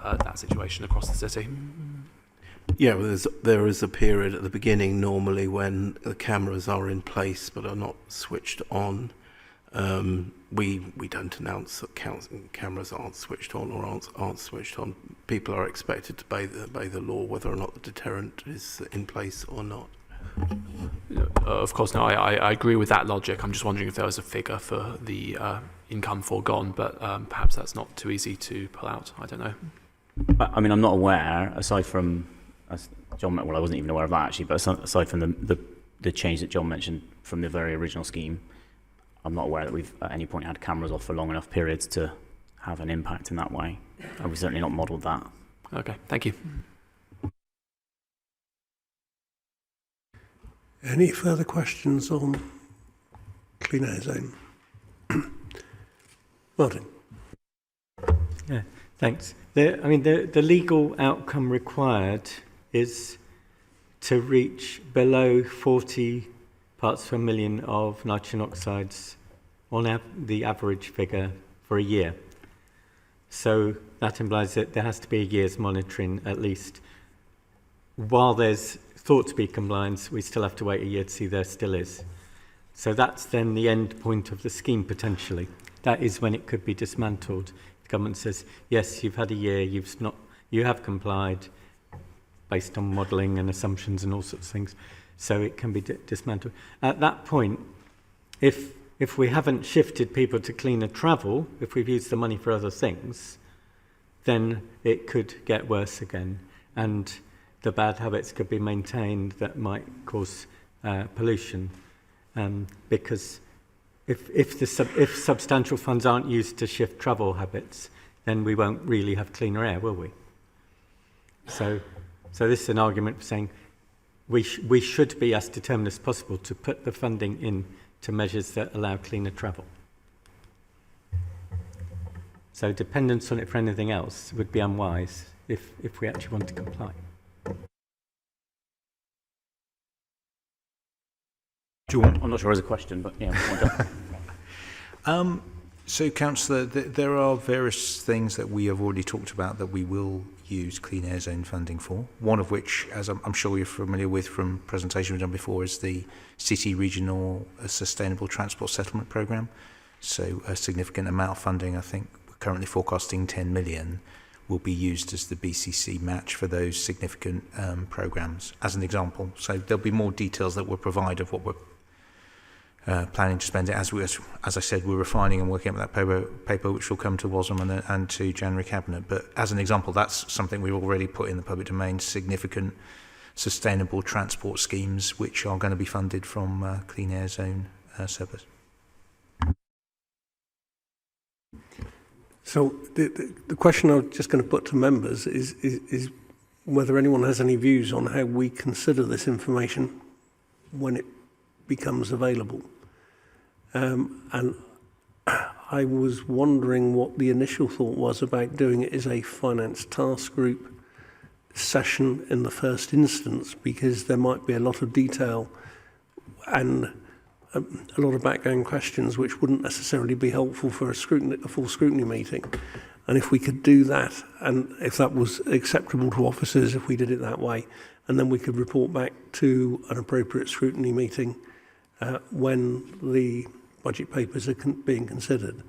that situation across the city. Yeah, well, there is a period at the beginning normally when the cameras are in place but are not switched on, We don't announce that cameras aren't switched on or aren't switched on. People are expected to obey the law, whether or not the deterrent is in place or not. Of course, no, I agree with that logic. I'm just wondering if there was a figure for the income foregone, but perhaps that's not too easy to pull out. I don't know. I mean, I'm not aware, aside from John. Well, I wasn't even aware of that actually. But aside from the change that John mentioned from the very original scheme, I'm not aware that we've at any point had cameras off for long enough periods to have an impact in that way. We've certainly not modelled that. Okay, thank you. Any further questions on clean air zone? Martin. Yeah, thanks. The legal outcome required is to reach below 40 parts per million of nitrogen oxides on the average figure for a year. So that implies that there has to be a year's monitoring at least. While there's thought to be compliance, we still have to wait a year to see there still is. So that's then the end point of the scheme potentially. That is when it could be dismantled. The government says, yes, you've had a year, you have complied based on modelling and assumptions and all sorts of things. So it can be dismantled. At that point, if we haven't shifted people to cleaner travel, if we've used the money for other things, then it could get worse again. And the bad habits could be maintained that might cause pollution. Because if substantial funds aren't used to shift travel habits, then we won't really have cleaner air, will we? So this is an argument for saying we should be as determined as possible to put the funding in to measures that allow cleaner travel. So dependence on it for anything else would be unwise if we actually want to comply. I'm not sure as a question, but yeah. So, Councillor, there are various things that we have already talked about that we will use clean air zone funding for. One of which, as I'm sure you're familiar with from presentation we've done before, is the City Regional Sustainable Transport Settlement Programme. So a significant amount of funding, I think we're currently forecasting 10 million, will be used as the BCC match for those significant programmes, as an example. So there'll be more details that we'll provide of what we're planning to spend it. As I said, we're refining and working up that paper which will come to WASM and to January Cabinet. But as an example, that's something we've already put in the public domain, significant sustainable transport schemes which are going to be funded from clean air zone surplus. So the question I'm just going to put to members is whether anyone has any views on how we consider this information when it becomes available. And I was wondering what the initial thought was about doing it as a finance task group session in the first instance, because there might be a lot of detail and a lot of background questions which wouldn't necessarily be helpful for a full scrutiny meeting. And if we could do that, and if that was acceptable to officers, if we did it that way, and then we could report back to an appropriate scrutiny meeting when the budget papers are being considered.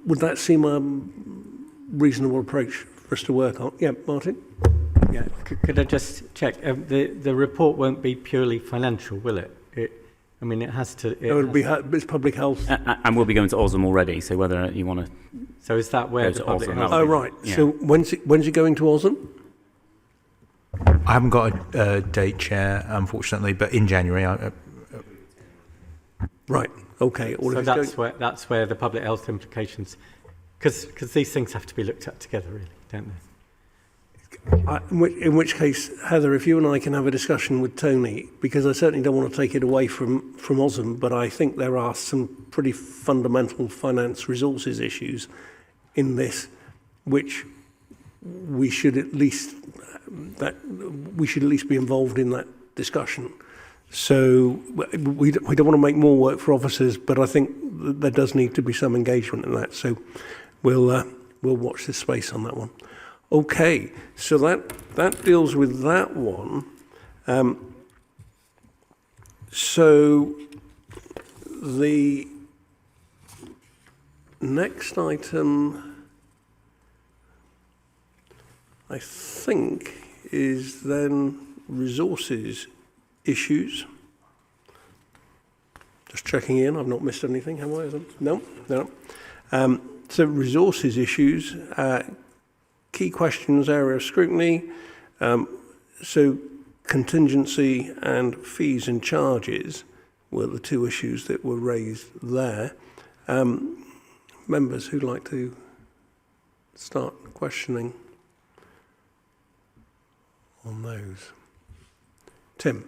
Would that seem a reasonable approach for us to work on? Yeah, Martin? Yeah, could I just check? The report won't be purely financial, will it? I mean, it has to... It's public health. And we'll be going to OSM already, so whether you want to... So is that where the public health... Oh, right. Yeah. So when's it going to OSM? I haven't got a date, Chair, unfortunately, but in January... Right. Okay. So that's where the public health implications, because these things have to be looked at together, really, don't they? In which case, Heather, if you and I can have a discussion with Tony, because I certainly don't want to take it away from OSM, but I think there are some pretty fundamental finance resources issues in this, which we should at least be involved in that discussion. So we don't want to make more work for officers, but I think there does need to be some engagement in that. So we'll watch this space on that one. Okay, so that deals with that one. So the next item, I think, is then resources issues. Just checking in, I've not missed anything, have I? No, no. So resources issues, key questions, area of scrutiny. So contingency and fees and charges were the two issues that were raised there. Members who'd like to start questioning on those. Tim.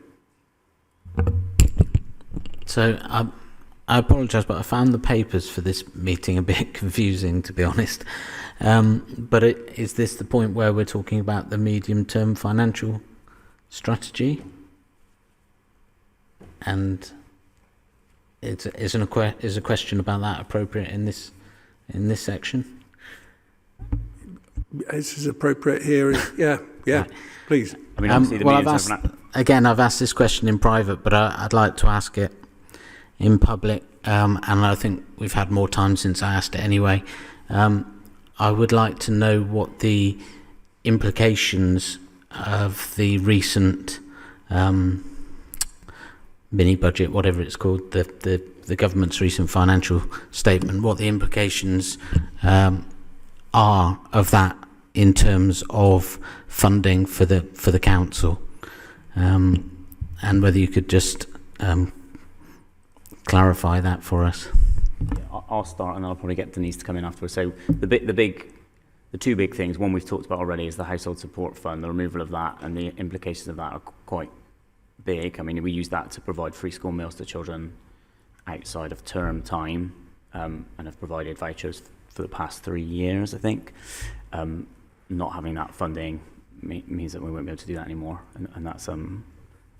So I apologise, but I found the papers for this meeting a bit confusing, to be honest. But is this the point where we're talking about the medium-term financial strategy? And is a question about that appropriate in this section? This is appropriate here. Yeah, right. Please. I mean, obviously I've asked this question in private, but I'd like to ask it in public, and I think we've had more time since I asked it anyway. I would like to know what the implications of the recent mini budget, whatever it's called, the government's recent financial statement, what the implications are of that in terms of funding for the council, and whether you could just clarify that for us. I'll start, and I'll probably get Denise to come in afterwards. So the two big things, one we've talked about already, is the household support fund. The removal of that and the implications of that are quite big. I mean, we use that to provide free school meals to children outside of term time, and have provided vouchers for the past 3 years, I think. Not having that funding means that we won't be able to do that anymore, and that's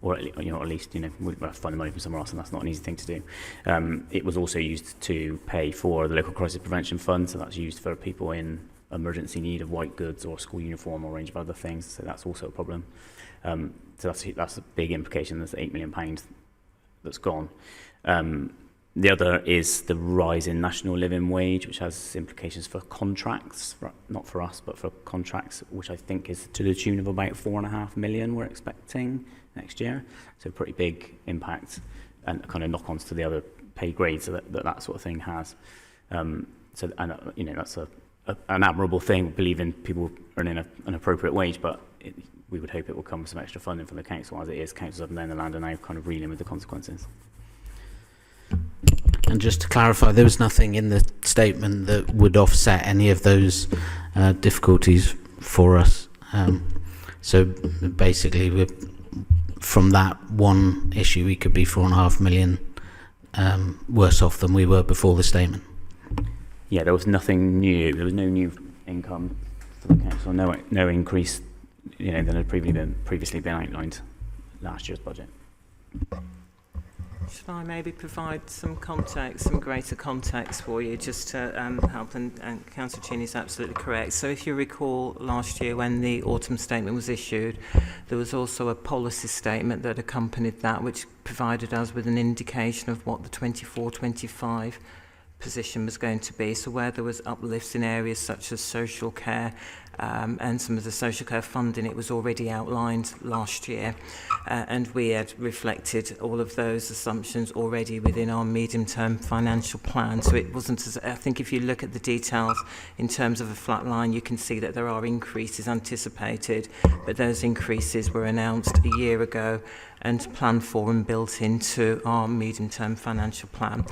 or at least we'll have to find the money from somewhere else, and that's not an easy thing to do. It was also used to pay for the local crisis prevention fund, so that's used for people in emergency need of white goods or school uniform or a range of other things. So that's also a problem. So that's a big implication. There's £8 million that's gone. The other is the rise in national living wage, which has implications for contracts, not for us, but for contracts, which I think is to the tune of about £4.5 million we're expecting next year. So pretty big impact, and kind of knock-ons to the other pay grades that sort of thing has. That's an admirable thing. We believe in people earning an appropriate wage, but we would hope it will come with some extra funding from the council. As it is, councils up and down the land are now kind of reeling with the consequences. And just to clarify, there was nothing in the statement that would offset any of those difficulties for us. So basically, from that one issue, we could be £4.5 million worse off than we were before the statement. Yeah, there was nothing new. There was no new income for the council. No increase, than had previously been outlined last year's budget. Should I maybe provide some greater context for you, just to help? And Councillor Cheney is absolutely correct. So if you recall last year when the autumn statement was issued, there was also a policy statement that accompanied that, which provided us with an indication of what the 24-25 position was going to be. So where there was uplifts in areas such as social care and some of the social care funding, it was already outlined last year, and we had reflected all of those assumptions already within our medium-term financial plan. So it wasn't as, I think if you look at the details in terms of a flat line, you can see that there are increases anticipated, but those increases were announced a year ago and planned for and built into our medium-term financial plan.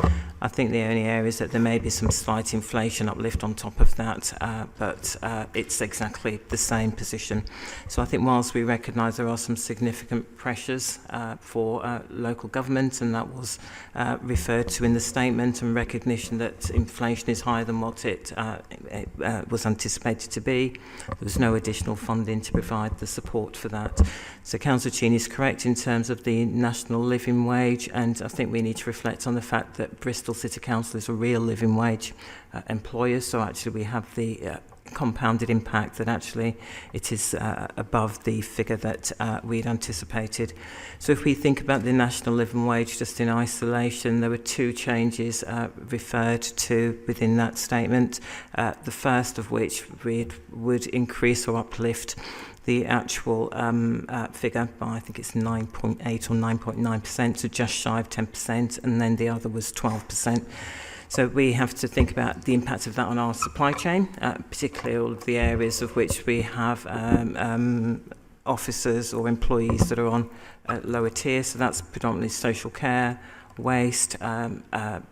I think the only areas that there may be some slight inflation uplift on top of that, but it's exactly the same position. So I think whilst we recognise there are some significant pressures for local government, and that was referred to in the statement, and recognition that inflation is higher than what it was anticipated to be, there was no additional funding to provide the support for that. So Councillor Cheney is correct in terms of the national living wage, and I think we need to reflect on the fact that Bristol City Council is a real living wage employer. So actually we have the compounded impact, that actually it is above the figure that we'd anticipated. So if we think about the national living wage just in isolation, there were two changes referred to within that statement. The first of which would increase or uplift the actual figure by, I think it's 9.8 or 9.9%, so just shy of 10%, and then the other was 12%. So we have to think about the impact of that on our supply chain, particularly all of the areas of which we have officers or employees that are on lower tier. So that's predominantly social care, waste,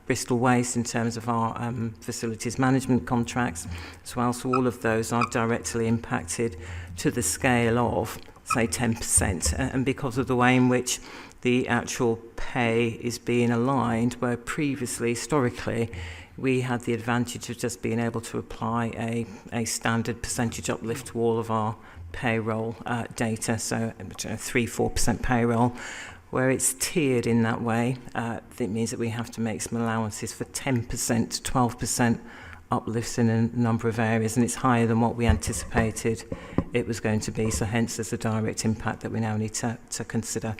Bristol Waste in terms of our facilities management contracts as well. So all of those are directly impacted to the scale of, say, 10%. And because of the way in which the actual pay is being aligned, where previously, historically, we had the advantage of just being able to apply a standard percentage uplift to all of our payroll data, so 3-4% payroll. Where it's tiered in that way, it means that we have to make some allowances for 10% to 12% uplifts in a number of areas, and it's higher than what we anticipated it was going to be, so hence there's a direct impact that we now need to consider.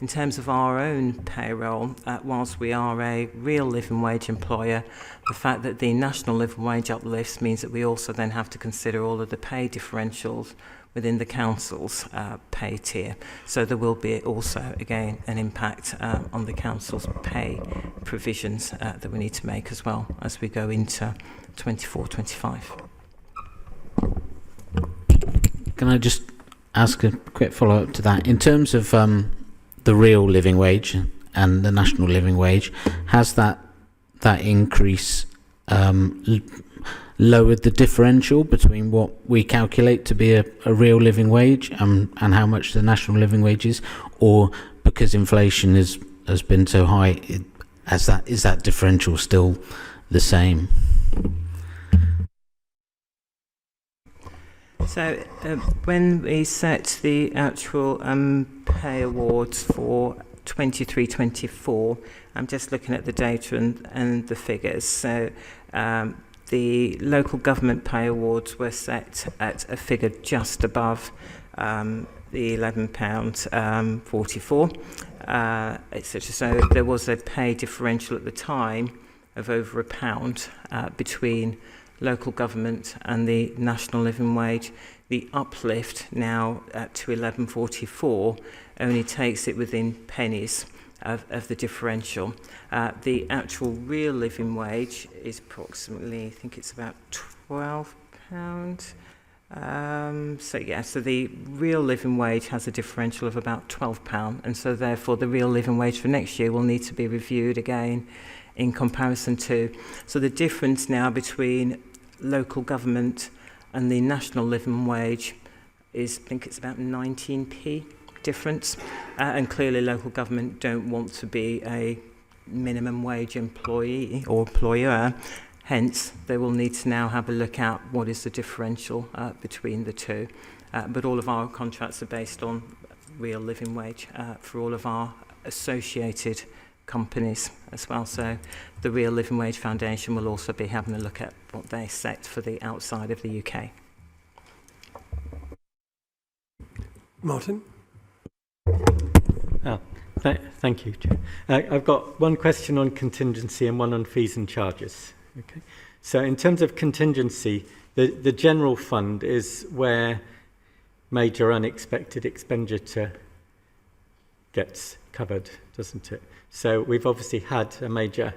In terms of our own payroll, whilst we are a real living wage employer, the fact that the national living wage uplifts means that we also then have to consider all of the pay differentials within the council's pay tier. So there will be also, again, an impact on the council's pay provisions that we need to make as well as we go into 24-25. Can I just ask a quick follow-up to that? In terms of the real living wage and the national living wage, has that increase lowered the differential between what we calculate to be a real living wage and how much the national living wage is, or because inflation has been so high, is that differential still the same? So when we set the actual pay awards for 23-24, I'm just looking at the data and the figures. So the local government pay awards were set at a figure just above the £11.44, etc. So there was a pay differential at the time of over £1 between local government and the national living wage. The uplift now to 11.44 only takes it within pennies of the differential. The actual real living wage is approximately, I think it's about £12. So the real living wage has a differential of about £12, and so therefore the real living wage for next year will need to be reviewed again in comparison to. So the difference now between local government and the national living wage is, I think it's about 19p difference, and clearly local government don't want to be a minimum wage employee or employer, hence they will need to now have a look at what is the differential between the two, but all of our contracts are based on real living wage for all of our associated companies as well. So the Real Living Wage Foundation will also be having a look at what they set for the outside of the UK. Martin? Thank you, Chair. I've got one question on contingency and one on fees and charges. Okay. So in terms of contingency, the general fund is where major unexpected expenditure gets covered, doesn't it? So we've obviously had a major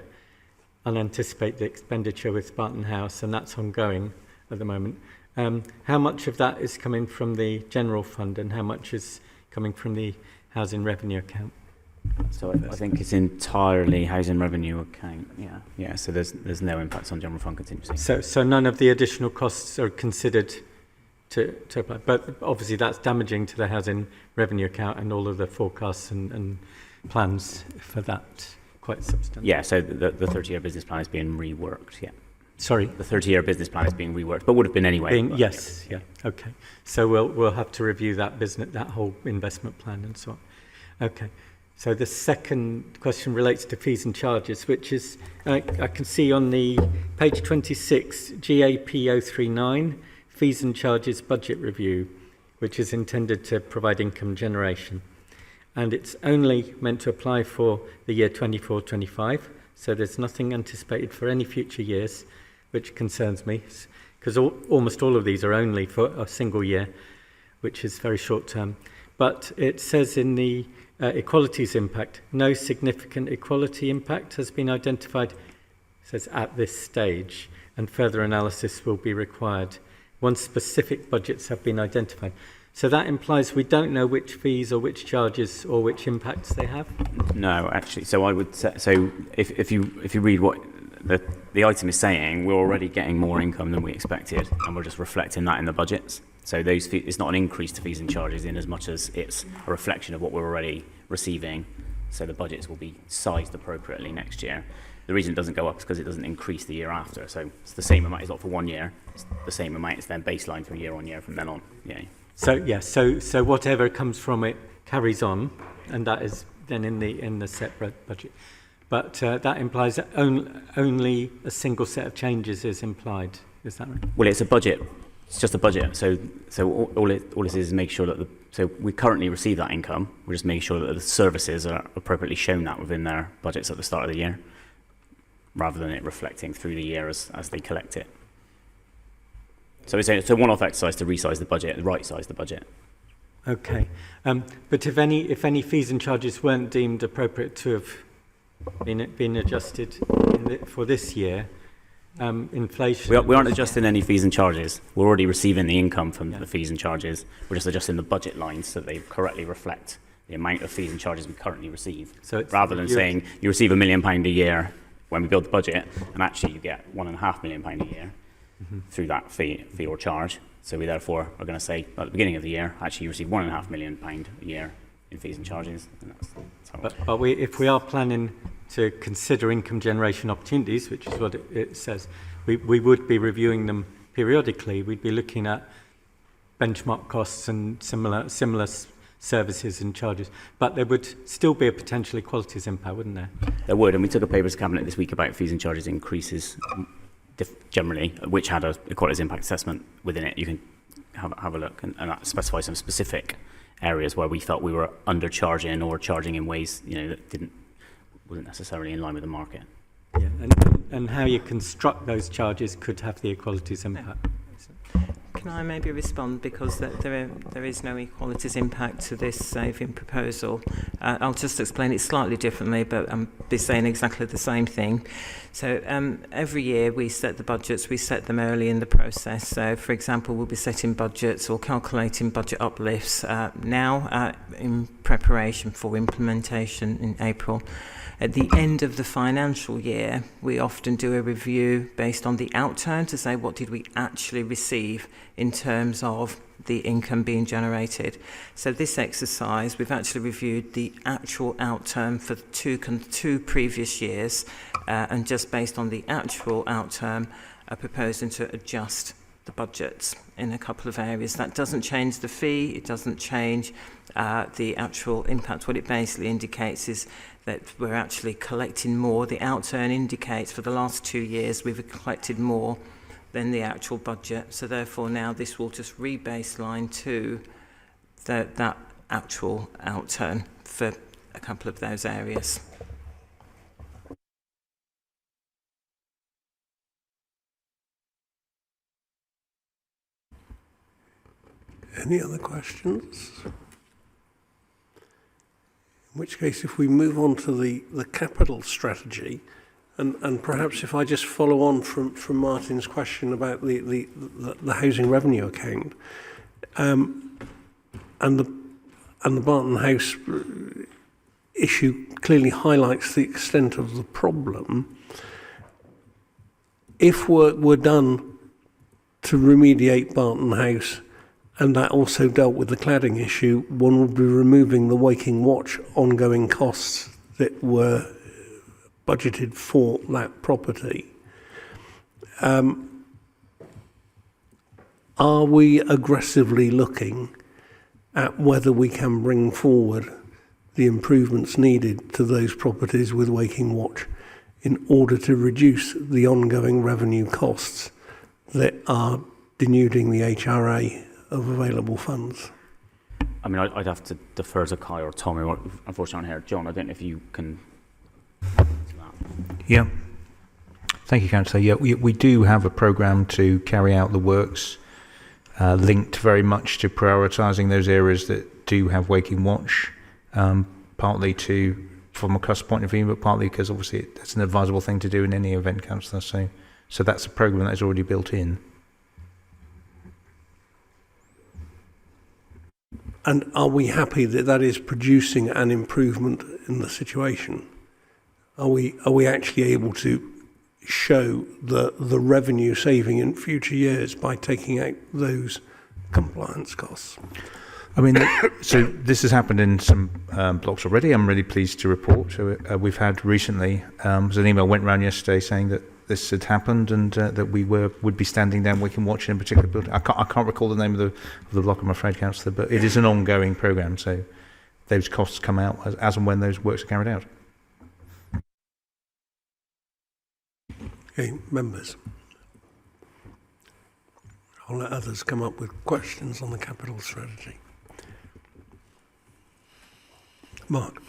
unanticipated expenditure with Spartan House, and that's ongoing at the moment. How much of that is coming from the general fund and how much is coming from the housing revenue account? So I think it's entirely housing revenue account. Yeah. So there's no impact on general fund contingency. So none of the additional costs are considered to apply, but obviously that's damaging to the housing revenue account and all of the forecasts and plans for that quite substantial. Yeah. So the 30-year business plan is being reworked. Yeah. Sorry. The 30-year business plan is being reworked, but would have been anyway. Yes. Yeah. Okay. So we'll have to review that whole investment plan and so on. Okay. So the second question relates to fees and charges, which is, I can see on the page 26, GAP 039, fees and charges budget review, which is intended to provide income generation. And it's only meant to apply for the year 24-25, so there's nothing anticipated for any future years, which concerns me, because almost all of these are only for a single year, which is very short term. But it says in the equalities impact, no significant equality impact has been identified, it says at this stage, and further analysis will be required once specific budgets have been identified. So that implies we don't know which fees or which charges or which impacts they have? No, actually. So I would say, so if you read what the item is saying, we're already getting more income than we expected, and we're just reflecting that in the budgets. So those fees, it's not an increase to fees and charges in as much as it's a reflection of what we're already receiving. So the budgets will be sized appropriately next year. The reason it doesn't go up is because it doesn't increase the year after. So it's the same amount. It's not for 1 year. It's the same amount. It's then baseline from year on year from then on. Yeah. So yeah, so whatever comes from it carries on, and that is then in the set budget. But that implies that only a single set of changes is implied. Is that right? Well, it's a budget. It's just a budget. So all it is make sure that so we currently receive that income. We're just making sure that the services are appropriately shown that within their budgets at the start of the year, rather than it reflecting through the year as they collect it. So it's a one-off exercise to resize the budget, right-size the budget. Okay, but if any fees and charges weren't deemed appropriate to have been adjusted for this year, inflation. We aren't adjusting any fees and charges. We're already receiving the income from the fees and charges. We're just adjusting the budget lines so that they correctly reflect the amount of fees and charges we currently receive. So rather than saying you receive £1 million a year when we build the budget, and actually you get £1.5 million a year. Through that fee or charge. So we therefore are going to say at the beginning of the year, actually you receive £1.5 million a year in fees and charges. And that's how if we are planning to consider income generation opportunities, which is what it says, we would be reviewing them periodically. We'd be looking at benchmark costs and similar services and charges. But there would still be a potential equalities impact, wouldn't there? There would, and we took a paper to Cabinet this week about fees and charges increases generally, which had a equalities impact assessment within it. You can have a look and that specifies some specific areas where we felt we were undercharging or charging in ways that wasn't necessarily in line with the market. Yeah, and how you construct those charges could have the equalities impact. Can I maybe respond, because there is no equalities impact to this saving proposal? I'll just explain it slightly differently, but I'll be saying exactly the same thing. So every year we set the budgets, we set them early in the process. So for example, we'll be setting budgets or calculating budget uplifts now in preparation for implementation in April. At the end of the financial year, we often do a review based on the outturn to say what did we actually receive in terms of the income being generated. So this exercise, we've actually reviewed the actual outturn for two previous years, and just based on the actual outturn, are proposing to adjust the budgets in a couple of areas. That doesn't change the fee, it doesn't change the actual impact. What it basically indicates is that we're actually collecting more. The outturn indicates for the last 2 years we've collected more than the actual budget. So therefore now this will just re-baseline to that actual outturn for a couple of those areas. Any other questions? In which case, if we move on to the capital strategy, and perhaps if I just follow on from Martin's question about the housing revenue account, and the Barton House issue clearly highlights the extent of the problem. If work were done to remediate Barton House, and that also dealt with the cladding issue, one would be removing the Waking Watch ongoing costs that were budgeted for that property. Are we aggressively looking at whether we can bring forward the improvements needed to those properties with Waking Watch in order to reduce the ongoing revenue costs that are denuding the HRA of available funds. I mean, I'd have to defer to Kai or Tommy, or unfortunately here. John, I don't know if you can... Yeah. Thank you, Councillor. Yeah, we do have a programme to carry out the works linked very much to prioritising those areas that do have waking watch, partly from a cost point of view, but partly because obviously it's an advisable thing to do in any event, Councillor. So that's a programme that is already built in. And are we happy that that is producing an improvement in the situation? Are we actually able to show the revenue saving in future years by taking out those compliance costs? I mean, so this has happened in some blocks already. I'm really pleased to report. So we've had recently, there's an email went around yesterday saying that this had happened and that we would be standing down Waking Watch in a particular building. I can't recall the name of the block, I'm afraid, Councillor, but it is an ongoing programme. So those costs come out as and when those works are carried out. Okay, members. I'll let others come up with questions on the capital strategy. Mark.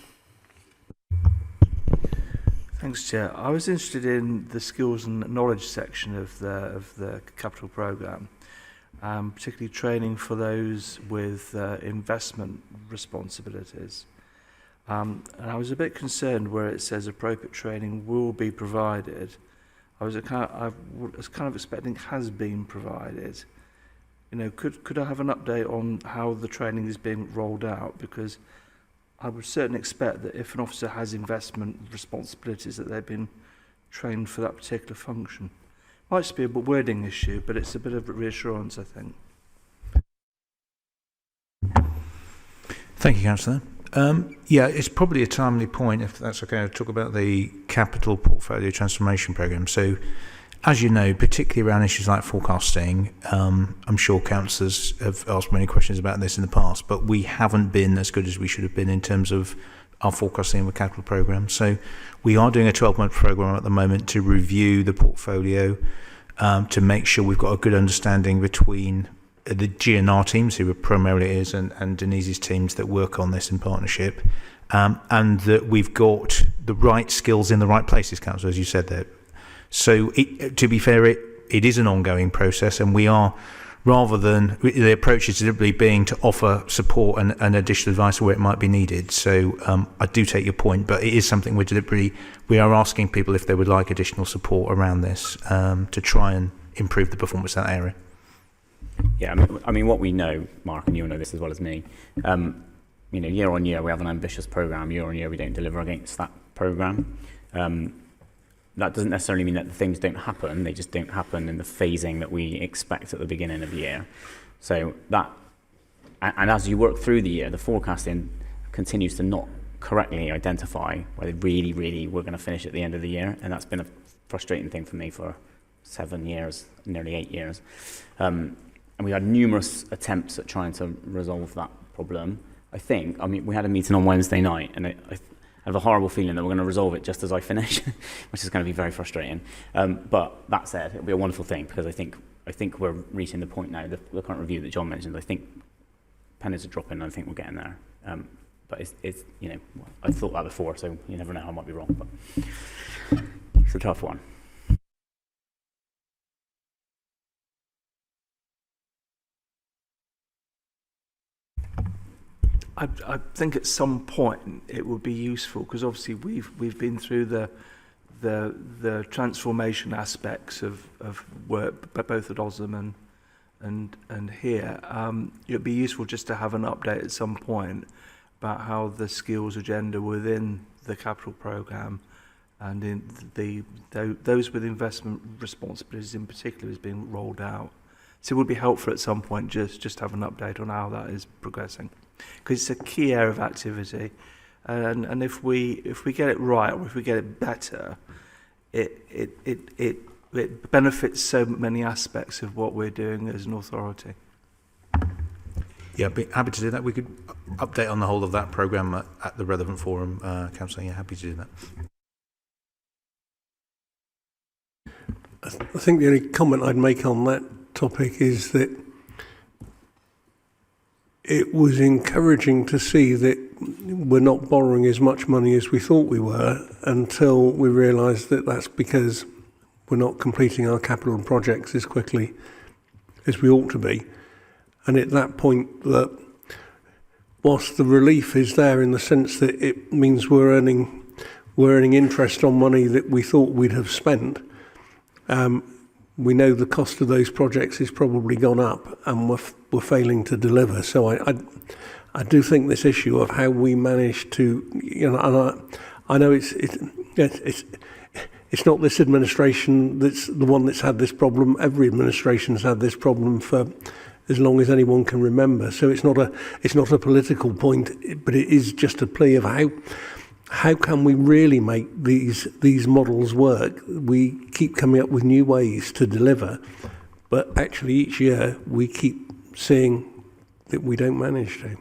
Thanks, Chair. I was interested in the skills and knowledge section of the capital programme, particularly training for those with investment responsibilities. And I was a bit concerned where it says appropriate training will be provided. I was kind of expecting has been provided. You know, could I have an update on how the training is being rolled out? Because I would certainly expect that if an officer has investment responsibilities, that they've been trained for that particular function. Might just be a wording issue, but it's a bit of reassurance, I think. Thank you, Councillor. Yeah, it's probably a timely point, if that's okay, to talk about the capital portfolio transformation programme. So, as you know, particularly around issues like forecasting, I'm sure councillors have asked many questions about this in the past, but we haven't been as good as we should have been in terms of our forecasting of a capital programme. So we are doing a 12-month programme at the moment to review the portfolio, to make sure we've got a good understanding between the GNR teams, who are primarily is, and Denise's teams that work on this in partnership, and that we've got the right skills in the right places, Councillor, as you said there. So, to be fair, it is an ongoing process, and we are, rather than the approach is deliberately being to offer support and additional advice where it might be needed. So, I do take your point, but it is something we are asking people if they would like additional support around this to try and improve the performance of that area. Yeah, I mean, what we know, Mark, and you'll know this as well as me, you know, year on year we have an ambitious programme, year on year we don't deliver against that programme. That doesn't necessarily mean that the things don't happen, they just don't happen in the phasing that we expect at the beginning of the year. So that, and as you work through the year, the forecasting continues to not correctly identify whether really we're going to finish at the end of the year, and that's been a frustrating thing for me for 7 years, nearly 8 years. And we had numerous attempts at trying to resolve that problem. I mean, we had a meeting on Wednesday night, and I have a horrible feeling that we're going to resolve it just as I finish, which is going to be very frustrating. But that said, it'll be a wonderful thing, because I think we're reaching the point now, the current review that John mentioned, I think pennies are dropping, and I think we're getting there. But it's you know, I thought that before, so you never know, I might be wrong, but it's a tough one. I think at some point it would be useful, because obviously we've been through the transformation aspects of work, both at Osram and here. It would be useful just to have an update at some point about how the skills agenda within the capital programme and in those with investment responsibilities in particular is being rolled out. So it would be helpful at some point just to have an update on how that is progressing, because it's a key area of activity, and if we get it right, or if we get it better, it benefits so many aspects of what we're doing as an authority. Yeah, be happy to do that. We could update on the whole of that programme at the relevant forum, Councillor. Yeah, happy to do that. I think the only comment I'd make on that topic is that it was encouraging to see that we're not borrowing as much money as we thought we were until we realised that that's because we're not completing our capital projects as quickly as we ought to be. And at that point, that whilst the relief is there in the sense that it means we're earning interest on money that we thought we'd have spent, we know the cost of those projects has probably gone up, and we're failing to deliver. So I do think this issue of how we manage to, and I know it's not this administration that's the one that's had this problem. Every administration's had this problem for as long as anyone can remember. So it's not a political point, but it is just a plea of how can we really make these models work? We keep coming up with new ways to deliver, but actually each year we keep seeing that we don't manage to.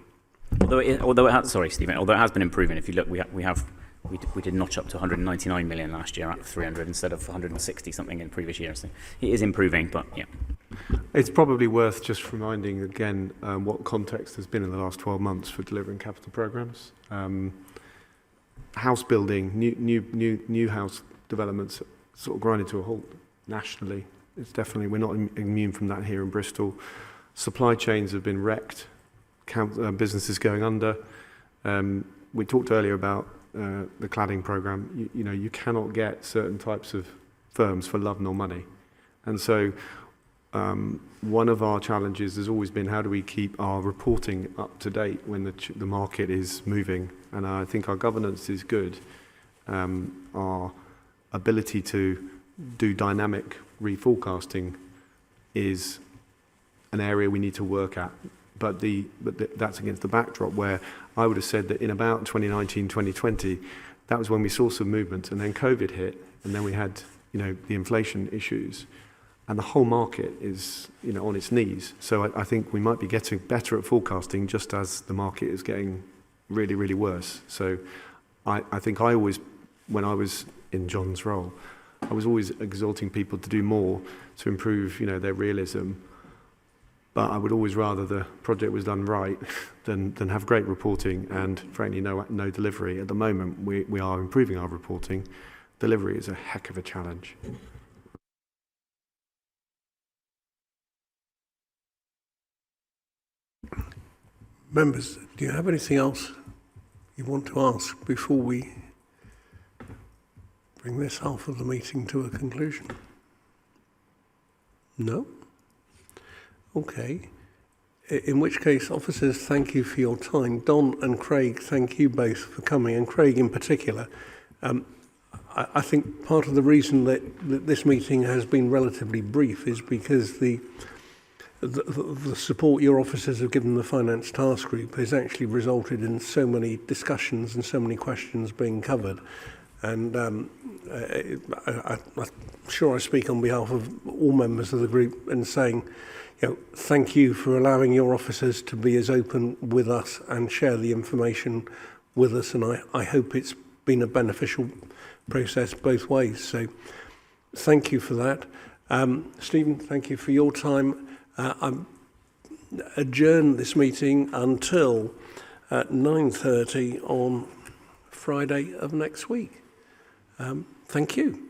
Although it has, sorry, Stephen. Although it has been improving. If you look, we did notch up to 199 million last year out of 300 instead of 160 something in previous years. So it is improving, but yeah. It's probably worth just reminding again what context has been in the last 12 months for delivering capital programmes. House building, new house developments sort of grinded to a halt nationally. It's definitely, we're not immune from that here in Bristol. Supply chains have been wrecked, businesses going under. We talked earlier about the cladding programme. You cannot get certain types of firms for love nor money. And so one of our challenges has always been how do we keep our reporting up to date when the market is moving. And I think our governance is good. Our ability to do dynamic reforecasting is an area we need to work at. But that's against the backdrop where I would have said that in about 2019, 2020, that was when we saw some movement, and then COVID hit, and then we had, the inflation issues, and the whole market is, on its knees. So I think we might be getting better at forecasting just as the market is getting really, really worse. So I think I always, when I was in John's role, I was always exhorting people to do more to improve, their realism. But I would always rather the project was done right than have great reporting and, frankly, no delivery. At the moment, we are improving our reporting. Delivery is a heck of a challenge. Members, do you have anything else you want to ask before we bring this half of the meeting to a conclusion? No? Okay. In which case, officers, thank you for your time. Don and Craig, thank you both for coming, and Craig in particular. I think part of the reason that this meeting has been relatively brief is because the support your officers have given the Finance Task Group has actually resulted in so many discussions and so many questions being covered. And I'm sure I speak on behalf of all members of the group in saying, thank you for allowing your officers to be as open with us and share the information with us. And I hope it's been a beneficial process both ways. So thank you for that. Stephen, thank you for your time. I'm adjourned this meeting until 9:30 on Friday of next week. Thank you.